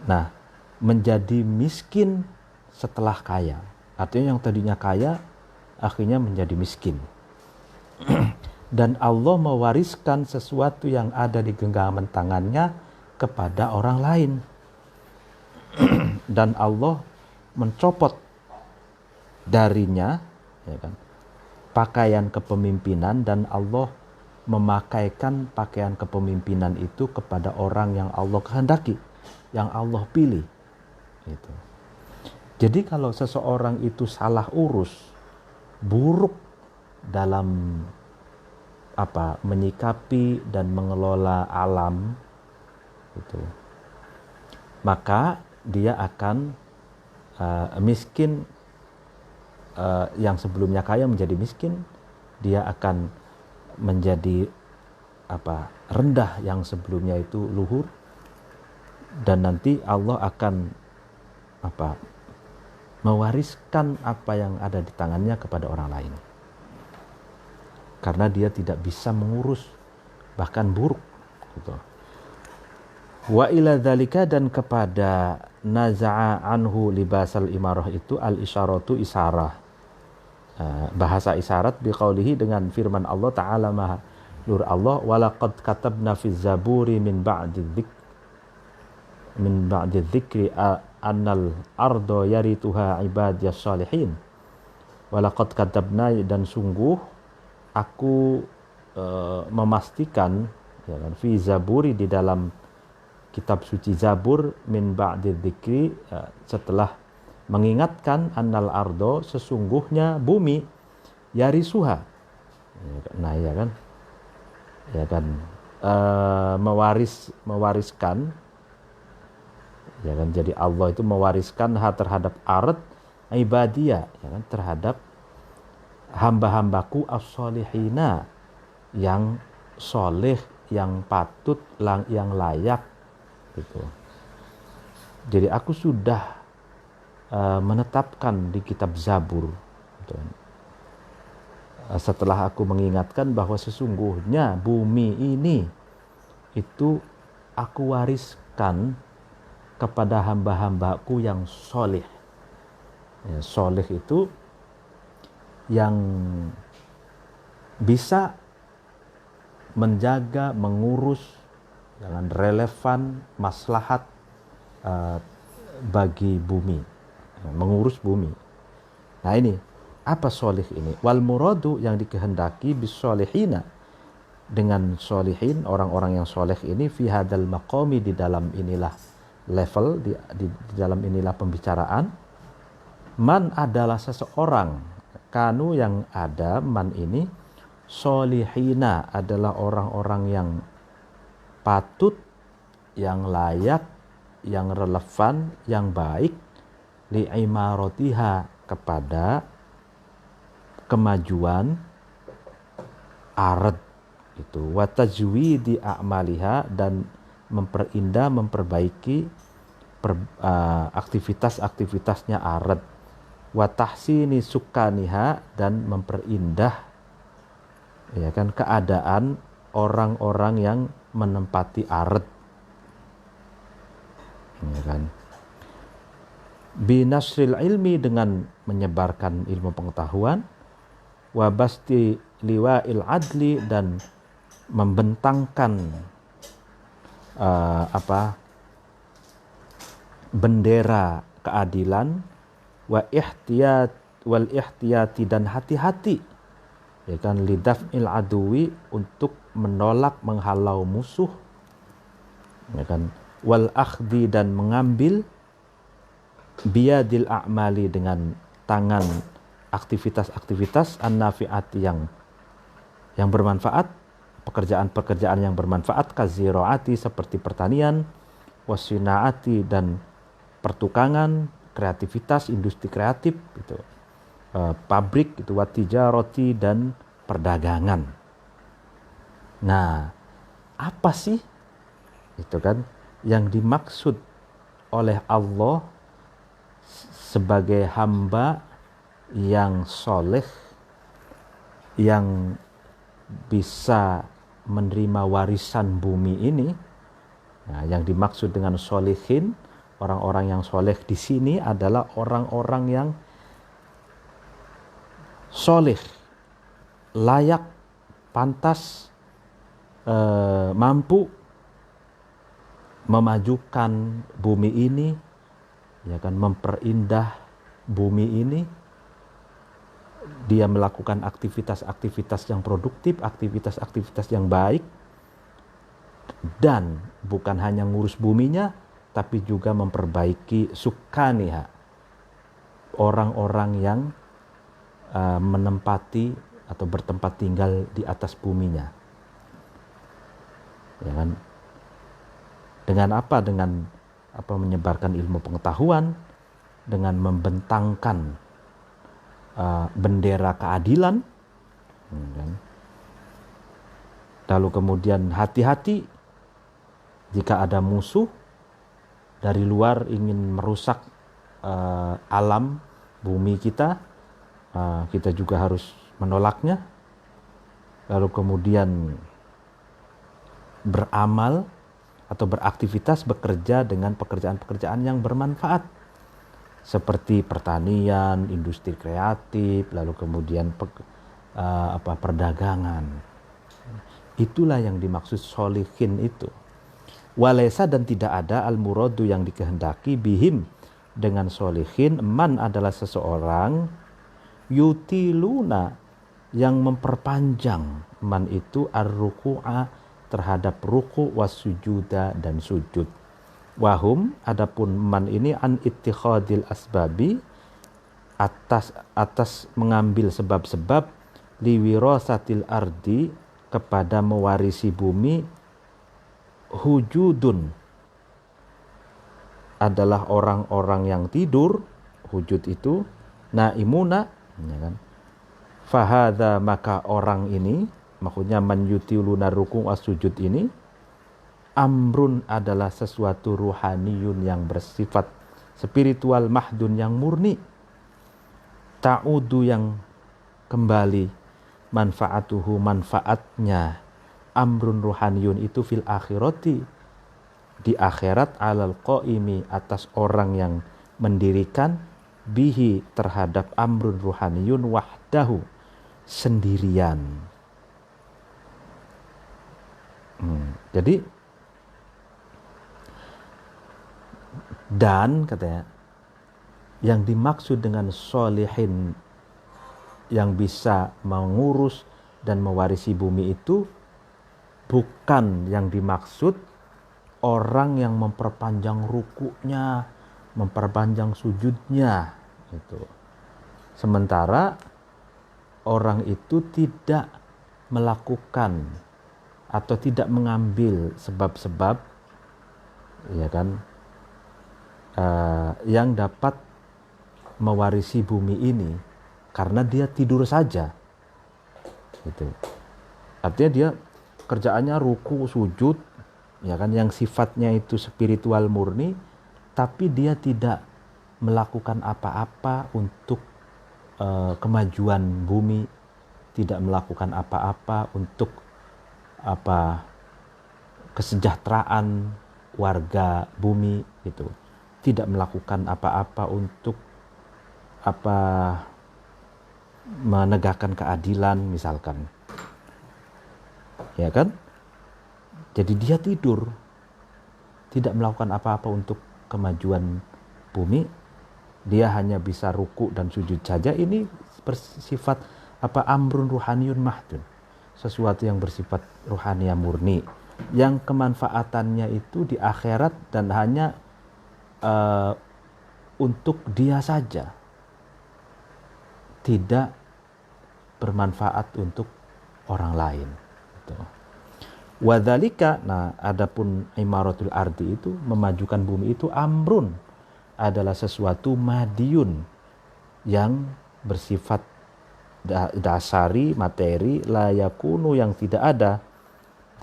Nah, menjadi miskin setelah kaya, artinya yang tadinya kaya akhirnya menjadi miskin. Dan Allah mewariskan sesuatu yang ada di genggaman tangannya kepada orang lain. Dan Allah mencopot darinya, ya kan, pakaian kepemimpinan, dan Allah memakaikan pakaian kepemimpinan itu kepada orang yang Allah kehendaki, yang Allah pilih. Gitu. Jadi kalau seseorang itu salah urus, buruk dalam menyikapi dan mengelola alam itu, maka dia akan miskin, yang sebelumnya kaya menjadi miskin, dia akan menjadi rendah yang sebelumnya itu luhur, dan nanti Allah akan mewariskan apa yang ada di tangannya kepada orang lain. Karena dia tidak bisa mengurus, bahkan buruk gitu. Wa ila dzalika, dan kepada naza'a anhu libasal imarah itu al-isyaratu isarah. Bahasa isyarat biqaulihi, dengan firman Allah Ta'ala Maha Luhur Allah, walaqad katabna fi zaburi min ba'di dzikri annal ardo yarituha ibadiyas salihin. Walaqad katabna, dan sungguh aku memastikan, ya kan, fi zaburi, di dalam kitab suci Zabur min ba'di dzikri, setelah mengingatkan annal ardo, sesungguhnya bumi, yarisuha, nah ya kan, mewariskan, ya kan, jadi Allah itu mewariskan terhadap ard ibadiyah, ya kan, terhadap hamba-hambaku as-solihina, yang soleh, yang patut, yang layak gitu. Jadi aku sudah menetapkan di kitab Zabur gitu. Setelah aku mengingatkan bahwa sesungguhnya bumi ini itu aku wariskan kepada hamba-hambaku yang soleh. Ya, soleh itu yang bisa menjaga, mengurus dengan relevan maslahat bagi bumi, mengurus bumi. Nah ini, apa solih ini? Wal muradu, yang dikehendaki bis solihina, dengan solihin, orang-orang yang soleh ini, fi hadal maqami, di dalam inilah level, di dalam inilah pembicaraan. Man adalah seseorang, kanu yang ada, man ini, solihina adalah orang-orang yang patut, yang layak, yang relevan, yang baik, li'imaratiha, kepada kemajuan ard itu, wa tajwidi a'maliha, dan memperindah, memperbaiki aktivitas-aktivitasnya ard, wa tahsini sukaniha, dan memperindah, ya kan, keadaan orang-orang yang menempati ard, ya kan. Binasril ilmi, dengan menyebarkan ilmu pengetahuan, wa basti liwa'il adli, dan membentangkan bendera keadilan, wal ihtiyati, dan hati-hati, ya kan, lidaf'il aduwi, untuk menolak, menghalau musuh, ya kan, wal akhdi, dan mengambil, biyadil a'mali, dengan tangan aktivitas-aktivitas, an-nafi'ati, yang bermanfaat, pekerjaan-pekerjaan yang bermanfaat, kaziro'ati, seperti pertanian, wasinaati, dan pertukangan, kreativitas, industri kreatif gitu, pabrik itu, watijaroti, dan perdagangan. Nah, apa sih itu kan yang dimaksud oleh Allah sebagai hamba yang soleh, yang bisa menerima warisan bumi ini? Nah, yang dimaksud dengan solehin, orang-orang yang soleh di sini adalah orang-orang yang soleh, layak, pantas, mampu memajukan bumi ini, ya kan, memperindah bumi ini. Dia melakukan aktivitas-aktivitas yang produktif, aktivitas-aktivitas yang baik, dan bukan hanya ngurus buminya, tapi juga memperbaiki sukaniha, orang-orang yang menempati atau bertempat tinggal di atas buminya, ya kan. Dengan apa? Dengan menyebarkan ilmu pengetahuan, dengan membentangkan bendera keadilan, lalu kemudian hati-hati jika ada musuh dari luar ingin merusak alam bumi kita, kita juga harus menolaknya. Lalu kemudian beramal atau beraktivitas, bekerja dengan pekerjaan-pekerjaan yang bermanfaat, seperti pertanian, industri kreatif, lalu kemudian perdagangan. Itulah yang dimaksud solihin itu. Walaysa, dan tidak ada al-muradu, yang dikehendaki, bihim, dengan solihin, man adalah seseorang, yutiluna, yang memperpanjang, man itu ar-ruku'a, terhadap ruku, was sujuda, dan sujud. Wahum, adapun man ini an ittikhadil asbabi, atas mengambil sebab-sebab, liwirasatil ardi, kepada mewarisi bumi, hujudun, adalah orang-orang yang tidur. Hujud itu naimuna, ya kan? Fahadha, maka orang ini, maksudnya man yutiluna rukun as-sujud ini, amrun, adalah sesuatu ruhaniyun yang bersifat spiritual, mahdun, yang murni, ta'udu, yang kembali, manfaatuhu, manfaatnya, amrun ruhaniyun itu, fil akhirati, di akhirat, alal qaimi, atas orang yang mendirikan, bihi, terhadap amrun ruhaniyun, wahdahu, sendirian. Jadi, dan katanya, yang dimaksud dengan solihin, yang bisa mengurus dan mewarisi bumi itu, bukan yang dimaksud orang yang memperpanjang rukunya, memperpanjang sujudnya gitu. Sementara orang itu tidak melakukan atau tidak mengambil sebab-sebab, ya kan, yang dapat mewarisi bumi ini, karena dia tidur saja gitu. Artinya dia kerjaannya ruku sujud, ya kan, yang sifatnya itu spiritual murni, tapi dia tidak melakukan apa-apa untuk kemajuan bumi, tidak melakukan apa-apa untuk kesejahteraan warga bumi gitu, tidak melakukan apa-apa untuk menegakkan keadilan misalkan, ya kan. Jadi dia tidur, tidak melakukan apa-apa untuk kemajuan bumi, dia hanya bisa ruku dan sujud saja. Ini bersifat amrun ruhaniyun mahdun, sesuatu yang bersifat ruhania murni, yang kemanfaatannya itu di akhirat dan hanya untuk dia saja, tidak bermanfaat untuk orang lain gitu. Wadzalika, nah adapun imaratul ardi itu, memajukan bumi itu, amrun, adalah sesuatu madiyun, yang bersifat dasari, materi, la yakunu, yang tidak ada,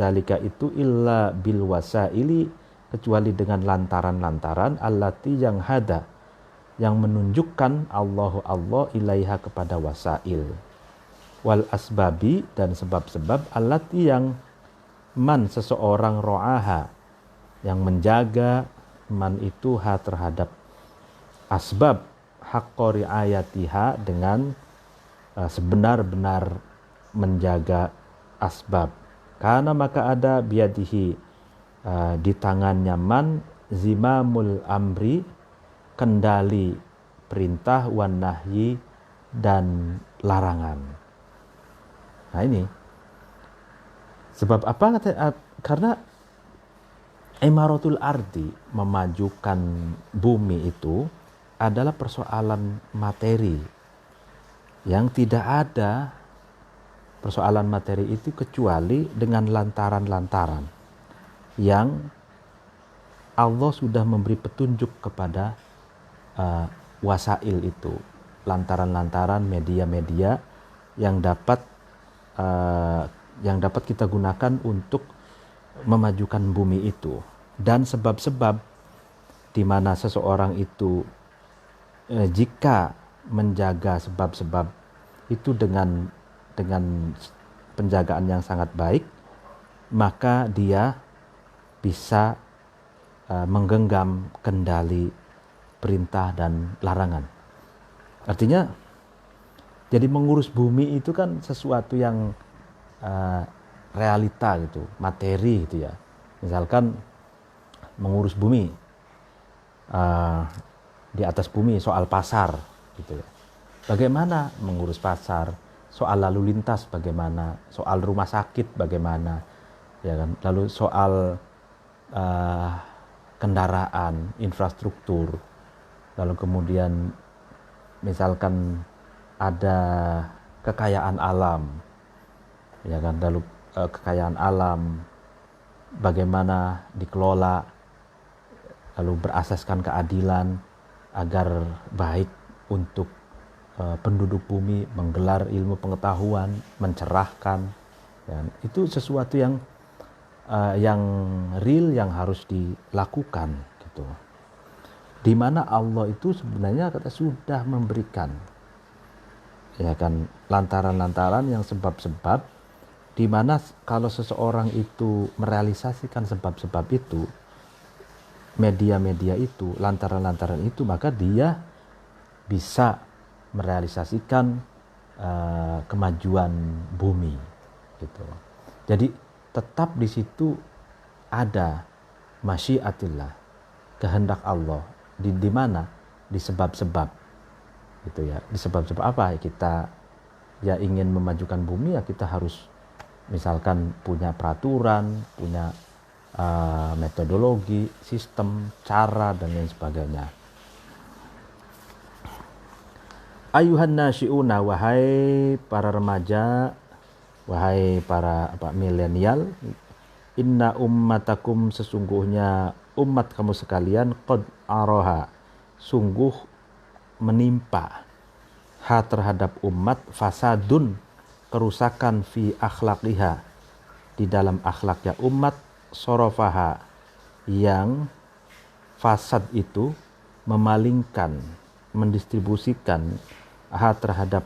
dalika itu, illa bil wasaili, kecuali dengan lantaran-lantaran, allati, yang hada, yang menunjukkan Allah ilaiha, kepada wasail, wal asbabi, dan sebab-sebab, allati, yang man, seseorang, ro'aha, yang menjaga, man itu, ha, terhadap asbab, haqqa ri'ayatiha, dengan sebenar-benar menjaga asbab. Karena maka ada biadihi, di tangannya man, zimamul amri, kendali perintah, wan nahyi, dan larangan. Nah ini sebab apa? Karena imaratul ardi, memajukan bumi itu adalah persoalan materi, yang tidak ada persoalan materi itu kecuali dengan lantaran-lantaran yang Allah sudah memberi petunjuk kepada wasail itu, lantaran-lantaran, media-media yang dapat kita gunakan untuk memajukan bumi itu, dan sebab-sebab di mana seseorang itu jika menjaga sebab-sebab itu dengan penjagaan yang sangat baik, maka dia bisa menggenggam kendali perintah dan larangan. Artinya, jadi mengurus bumi itu kan sesuatu yang realita gitu, materi gitu ya. Misalkan mengurus bumi, di atas bumi, soal pasar gitu ya. Bagaimana mengurus pasar, soal lalu lintas bagaimana, soal rumah sakit bagaimana, ya kan. Lalu soal kendaraan, infrastruktur, lalu kemudian misalkan ada kekayaan alam, ya kan, lalu kekayaan alam bagaimana dikelola, lalu berasaskan keadilan agar baik untuk penduduk bumi, menggelar ilmu pengetahuan, mencerahkan, ya, itu sesuatu yang real yang harus dilakukan gitu. Di mana Allah itu sebenarnya sudah memberikan, ya kan, lantaran-lantaran yang sebab-sebab, di mana kalau seseorang itu merealisasikan sebab-sebab itu, media-media itu, lantaran-lantaran itu, maka dia bisa merealisasikan kemajuan bumi gitu. Jadi tetap di situ ada masyiatillah, kehendak Allah, di mana, di sebab-sebab gitu ya. Di sebab-sebab apa? Kita ya ingin memajukan bumi, ya kita harus misalkan punya peraturan, punya metodologi, sistem, cara, dan lain sebagainya. Ayuhan nasyiuna, wahai para remaja, wahai para milenial, inna ummatakum, sesungguhnya umat kamu sekalian, qad aroha, sungguh menimpa, terhadap umat, fasadun, kerusakan, fi akhlaqiha, di dalam akhlaknya umat, sorofaha, yang fasad itu memalingkan, mendistribusikan terhadap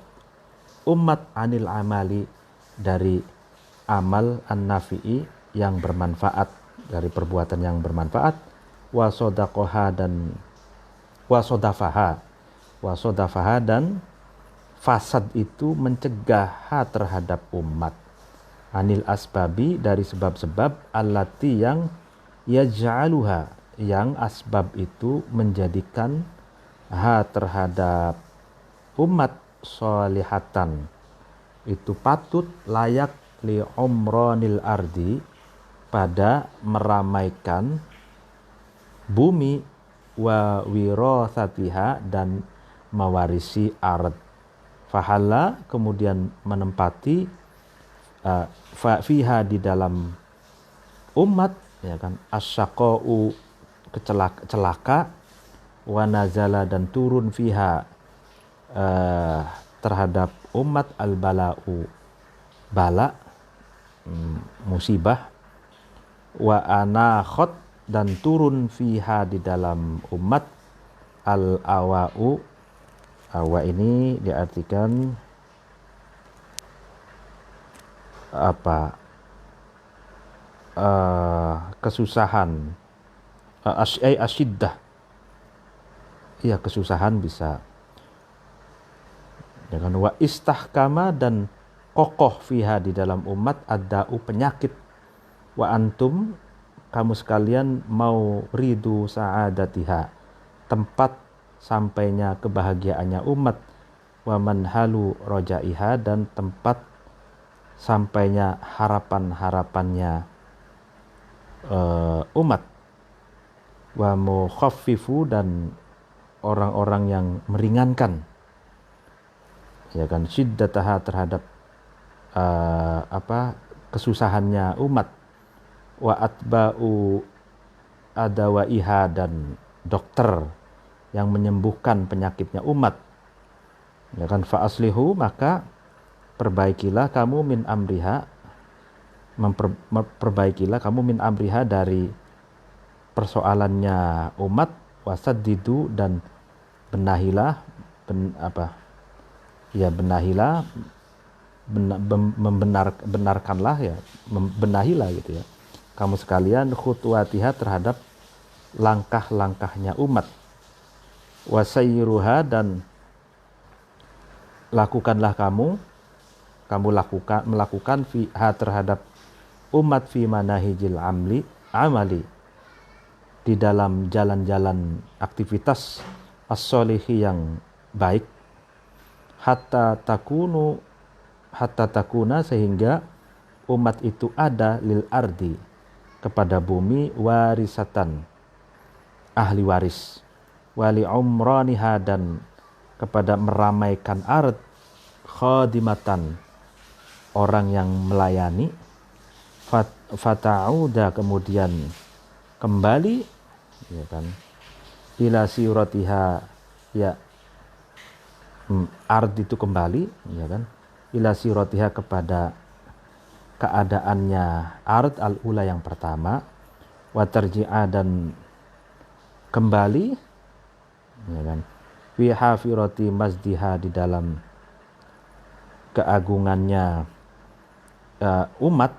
umat, anil amali, dari amal an-nafi'i, yang bermanfaat, dari perbuatan yang bermanfaat, wasodaqoha, dan wasodafaha, dan fasad itu mencegah terhadap umat, anil asbabi, dari sebab-sebab, allati, yang yaj'aluha, yang asbab itu menjadikan terhadap umat, solihatan, itu patut, layak, li umronil ardi, pada meramaikan bumi, wa wirasatiha, dan mewarisi ard. Fahalla, kemudian menempati, fiha, di dalam umat, ya kan, asyaqa'u, celaka, wa nazala, dan turun, fiha, terhadap umat, al-bala'u, bala, musibah, wa anakhot, dan turun, fiha, di dalam umat, al-awa'u, awa ini diartikan kesusahan, asyiddah, ya kesusahan bisa, dengan wa istahkama, dan kokoh, fiha, di dalam umat, ad-da'u, penyakit, wa antum, kamu sekalian, mau ridu sa'adatiha, tempat sampainya kebahagiaannya umat, wa manhalu rojaiha, dan tempat sampainya harapan-harapannya umat, wa mukhaffifu, dan orang-orang yang meringankan, ya kan, syiddataha, terhadap kesusahannya umat, wa atba'u adawaiha, dan dokter yang menyembuhkan penyakitnya umat, ya kan, fa aslihu, maka perbaikilah kamu, min amriha, perbaikilah kamu, min amriha, dari persoalannya umat, wasaddidu, dan benahilah, benahilah, benarkanlah, ya, benahilah gitu ya, kamu sekalian, khutwatiha, terhadap langkah-langkahnya umat, wasayruha, dan lakukanlah kamu melakukan fiha, terhadap umat, fi manahijil amali, di dalam jalan-jalan aktivitas as-solihi, yang baik, hatta takuna, sehingga umat itu ada, lil ardi, kepada bumi, warisatan, ahli waris, wali umraniha dan kepada meramaikan ard, khadimatan orang yang melayani, fata'uda kemudian kembali, ya kan, ila siratiha, ya, ard itu kembali, ya kan, ila siratiha kepada keadaannya ard al-ula yang pertama, wa tarji'a dan kembali, ya kan, fi hafirati masdiha di dalam keagungannya umat,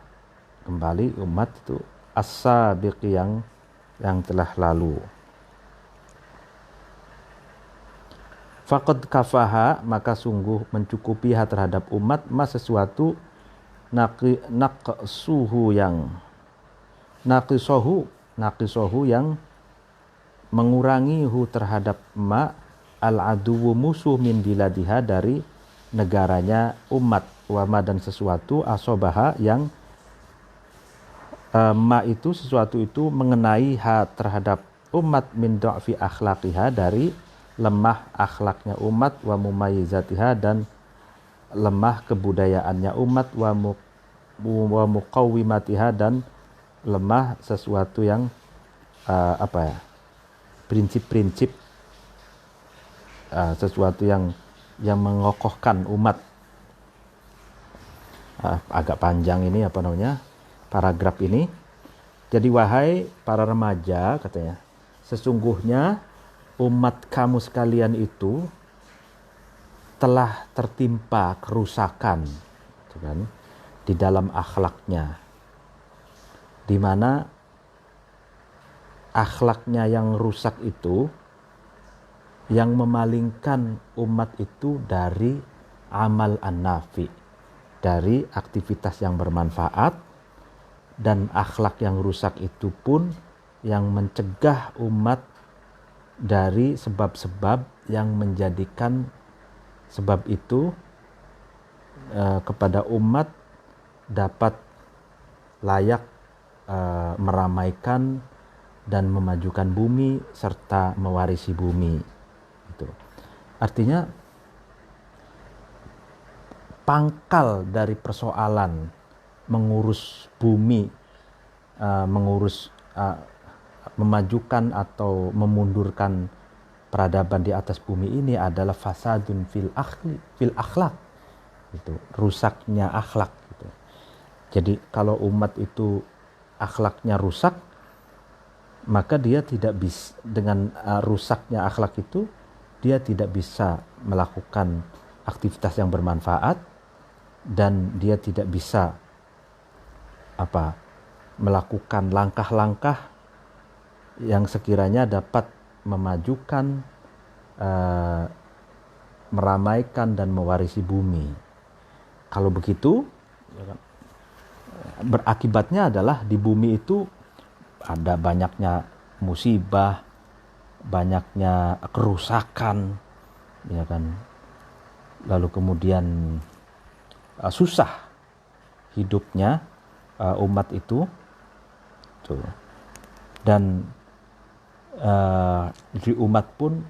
kembali umat itu as-sabiqi yang telah lalu. Faqad kafaha maka sungguh mencukupiha terhadap umat mas sesuatu naqsuhu yang naqisohu yang mengurangi terhadap ma al-aduwu musuh min biladiha dari negaranya umat, wama dan sesuatu asobaha yang ma itu sesuatu itu mengenai terhadap umat min du'fi akhlaqiha dari lemah akhlaknya umat, wa mumayyizatiha dan lemah kebudayaannya umat, wa muqawwimatiha dan lemah sesuatu yang prinsip-prinsip sesuatu yang mengokohkan umat. Agak panjang ini paragraf ini. Jadi wahai para remaja, katanya, sesungguhnya umat kamu sekalian itu telah tertimpa kerusakan, kan, di dalam akhlaknya, di mana akhlaknya yang rusak itu yang memalingkan umat itu dari amal an-nafi, dari aktivitas yang bermanfaat, dan akhlak yang rusak itu pun yang mencegah umat dari sebab-sebab yang menjadikan sebab itu kepada umat dapat layak meramaikan dan memajukan bumi serta mewarisi bumi. Itu artinya pangkal dari persoalan mengurus bumi, memajukan atau memundurkan peradaban di atas bumi ini adalah fasadun fil akhlak, itu rusaknya akhlak gitu. Jadi kalau umat itu akhlaknya rusak, maka dia tidak bisa, dengan rusaknya akhlak itu dia tidak bisa melakukan aktivitas yang bermanfaat, dan dia tidak bisa melakukan langkah-langkah yang sekiranya dapat memajukan, meramaikan dan mewarisi bumi. Kalau begitu, berakibatnya adalah di bumi itu ada banyaknya musibah, banyaknya kerusakan, ya kan. Lalu kemudian susah hidupnya umat itu, tuh. Dan di umat pun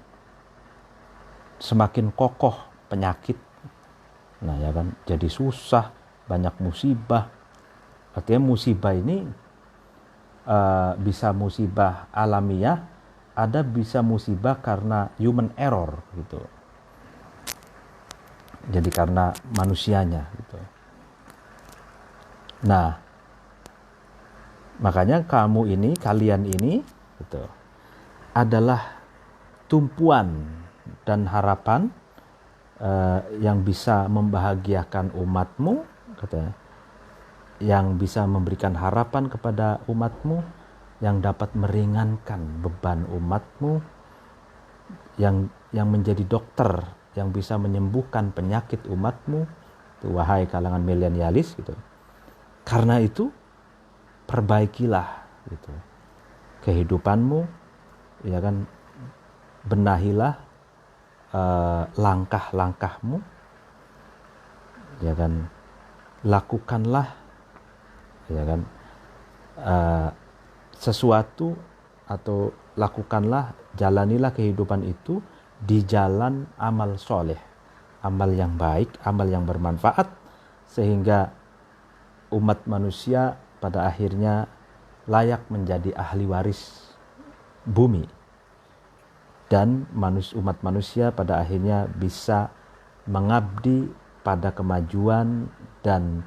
semakin kokoh penyakit, nah ya kan, jadi susah, banyak musibah. Artinya musibah ini bisa musibah alamiah, ada bisa musibah karena human error gitu. Jadi karena manusianya gitu. Nah, makanya kalian ini gitu, adalah tumpuan dan harapan yang bisa membahagiakan umatmu, katanya, yang bisa memberikan harapan kepada umatmu, yang dapat meringankan beban umatmu, yang menjadi dokter yang bisa menyembuhkan penyakit umatmu, tuh, wahai kalangan milenialis gitu. Karena itu perbaikilah gitu kehidupanmu, ya kan, benahilah langkah-langkahmu, ya kan, lakukanlah, ya kan, sesuatu atau lakukanlah, jalanilah kehidupan itu di jalan amal soleh, amal yang baik, amal yang bermanfaat, sehingga umat manusia pada akhirnya layak menjadi ahli waris bumi, dan umat manusia pada akhirnya bisa mengabdi pada kemajuan dan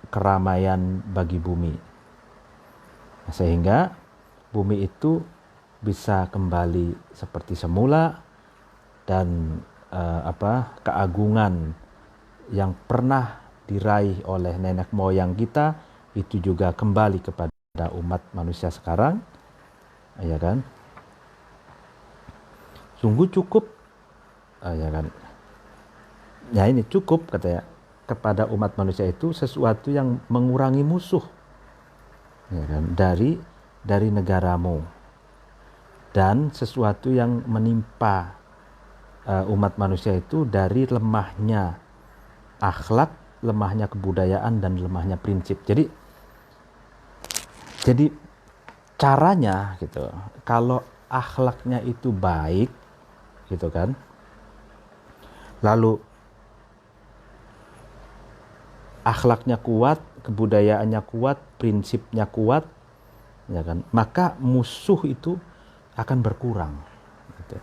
keramaian bagi bumi, sehingga bumi itu bisa kembali seperti semula, dan keagungan yang pernah diraih oleh nenek moyang kita itu juga kembali kepada umat manusia sekarang, ya kan? Sungguh cukup, ya kan? Ya ini cukup katanya kepada umat manusia itu sesuatu yang mengurangi musuh, ya kan? Dari negaramu, dan sesuatu yang menimpa umat manusia itu dari lemahnya akhlak, lemahnya kebudayaan, dan lemahnya prinsip. Jadi caranya gitu, kalau akhlaknya itu baik gitu kan, lalu akhlaknya kuat, kebudayaannya kuat, prinsipnya kuat, ya kan, maka musuh itu akan berkurang gitu.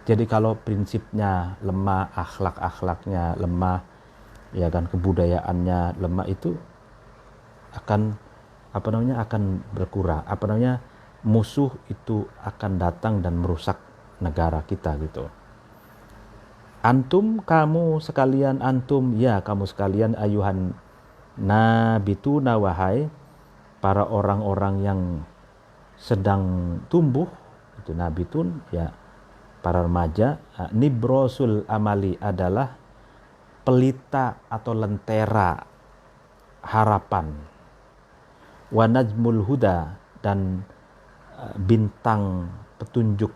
Jadi kalau prinsipnya lemah, akhlaknya lemah, ya kan, kebudayaannya lemah, itu akan akan berkurang, musuh itu akan datang dan merusak negara kita gitu. Kamu sekalian, kamu sekalian, ayuhan nabituna, wahai para orang-orang yang sedang tumbuh, itu nabitun, ya para remaja. Nibrosul amali adalah pelita atau lentera harapan. Wa najmul huda, dan bintang petunjuk.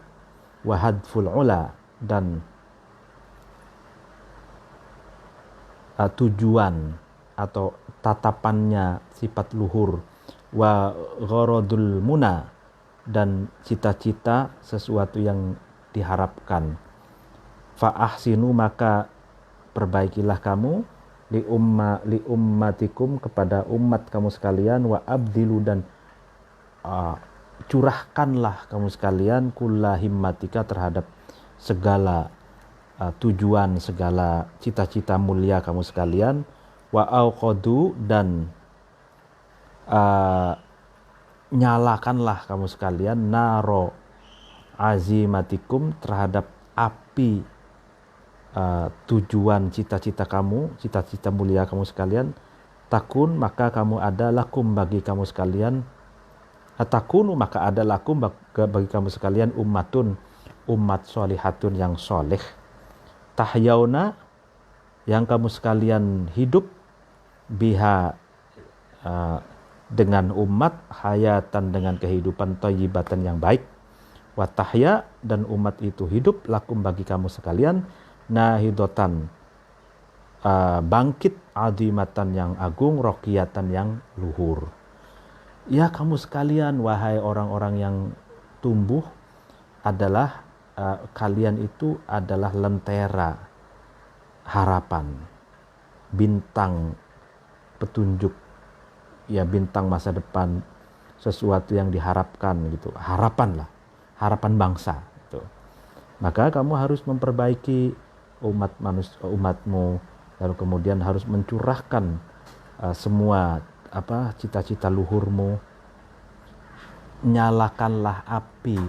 Wa hadful ula, dan tujuan atau tatapannya sifat luhur. Wa gharadul muna, dan cita-cita sesuatu yang diharapkan. Fa ahsinu, maka perbaikilah kamu, li ummatikum, kepada umat kamu sekalian. Wa abdilu, dan curahkanlah kamu sekalian, kulla himmatika, terhadap segala tujuan, segala cita-cita mulia kamu sekalian. Wa auqadu, dan nyalakanlah kamu sekalian, naro azimatikum, terhadap api tujuan cita-cita kamu, cita-cita mulia kamu sekalian. Takun, maka kamu ada, lakum, bagi kamu sekalian. Takunu, maka ada, lakum, bagi kamu sekalian, ummatun, umat solihatun, yang soleh. Tahyauna, yang kamu sekalian hidup, biha, dengan umat, hayatan, dengan kehidupan, thayyibatan, yang baik. Wa tahya, dan umat itu hidup, lakum, bagi kamu sekalian, nahidotan, bangkit, azimatan, yang agung, rokiyatan, yang luhur. Ya kamu sekalian, wahai orang-orang yang tumbuh, adalah kalian itu adalah lentera harapan, bintang petunjuk, ya bintang masa depan, sesuatu yang diharapkan gitu, harapan bangsa gitu. Maka kamu harus memperbaiki umatmu, lalu kemudian harus mencurahkan semua cita-cita luhurmu. Nyalakanlah api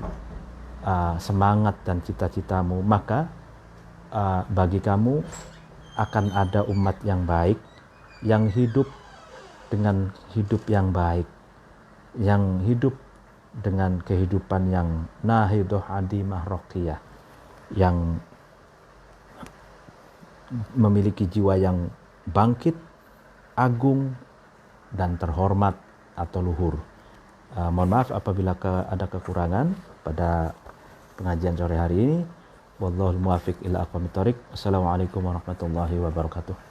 semangat dan cita-citamu, maka bagi kamu akan ada umat yang baik, yang hidup dengan hidup yang baik, yang hidup dengan kehidupan yang nahidoh adimah rokiyah, yang memiliki jiwa yang bangkit, agung, dan terhormat atau luhur. Mohon maaf apabila ada kekurangan pada pengajian sore hari ini. Wallahul muwaffiq ila aqwamit thoriq. Assalamualaikum warahmatullahi wabarakatuh.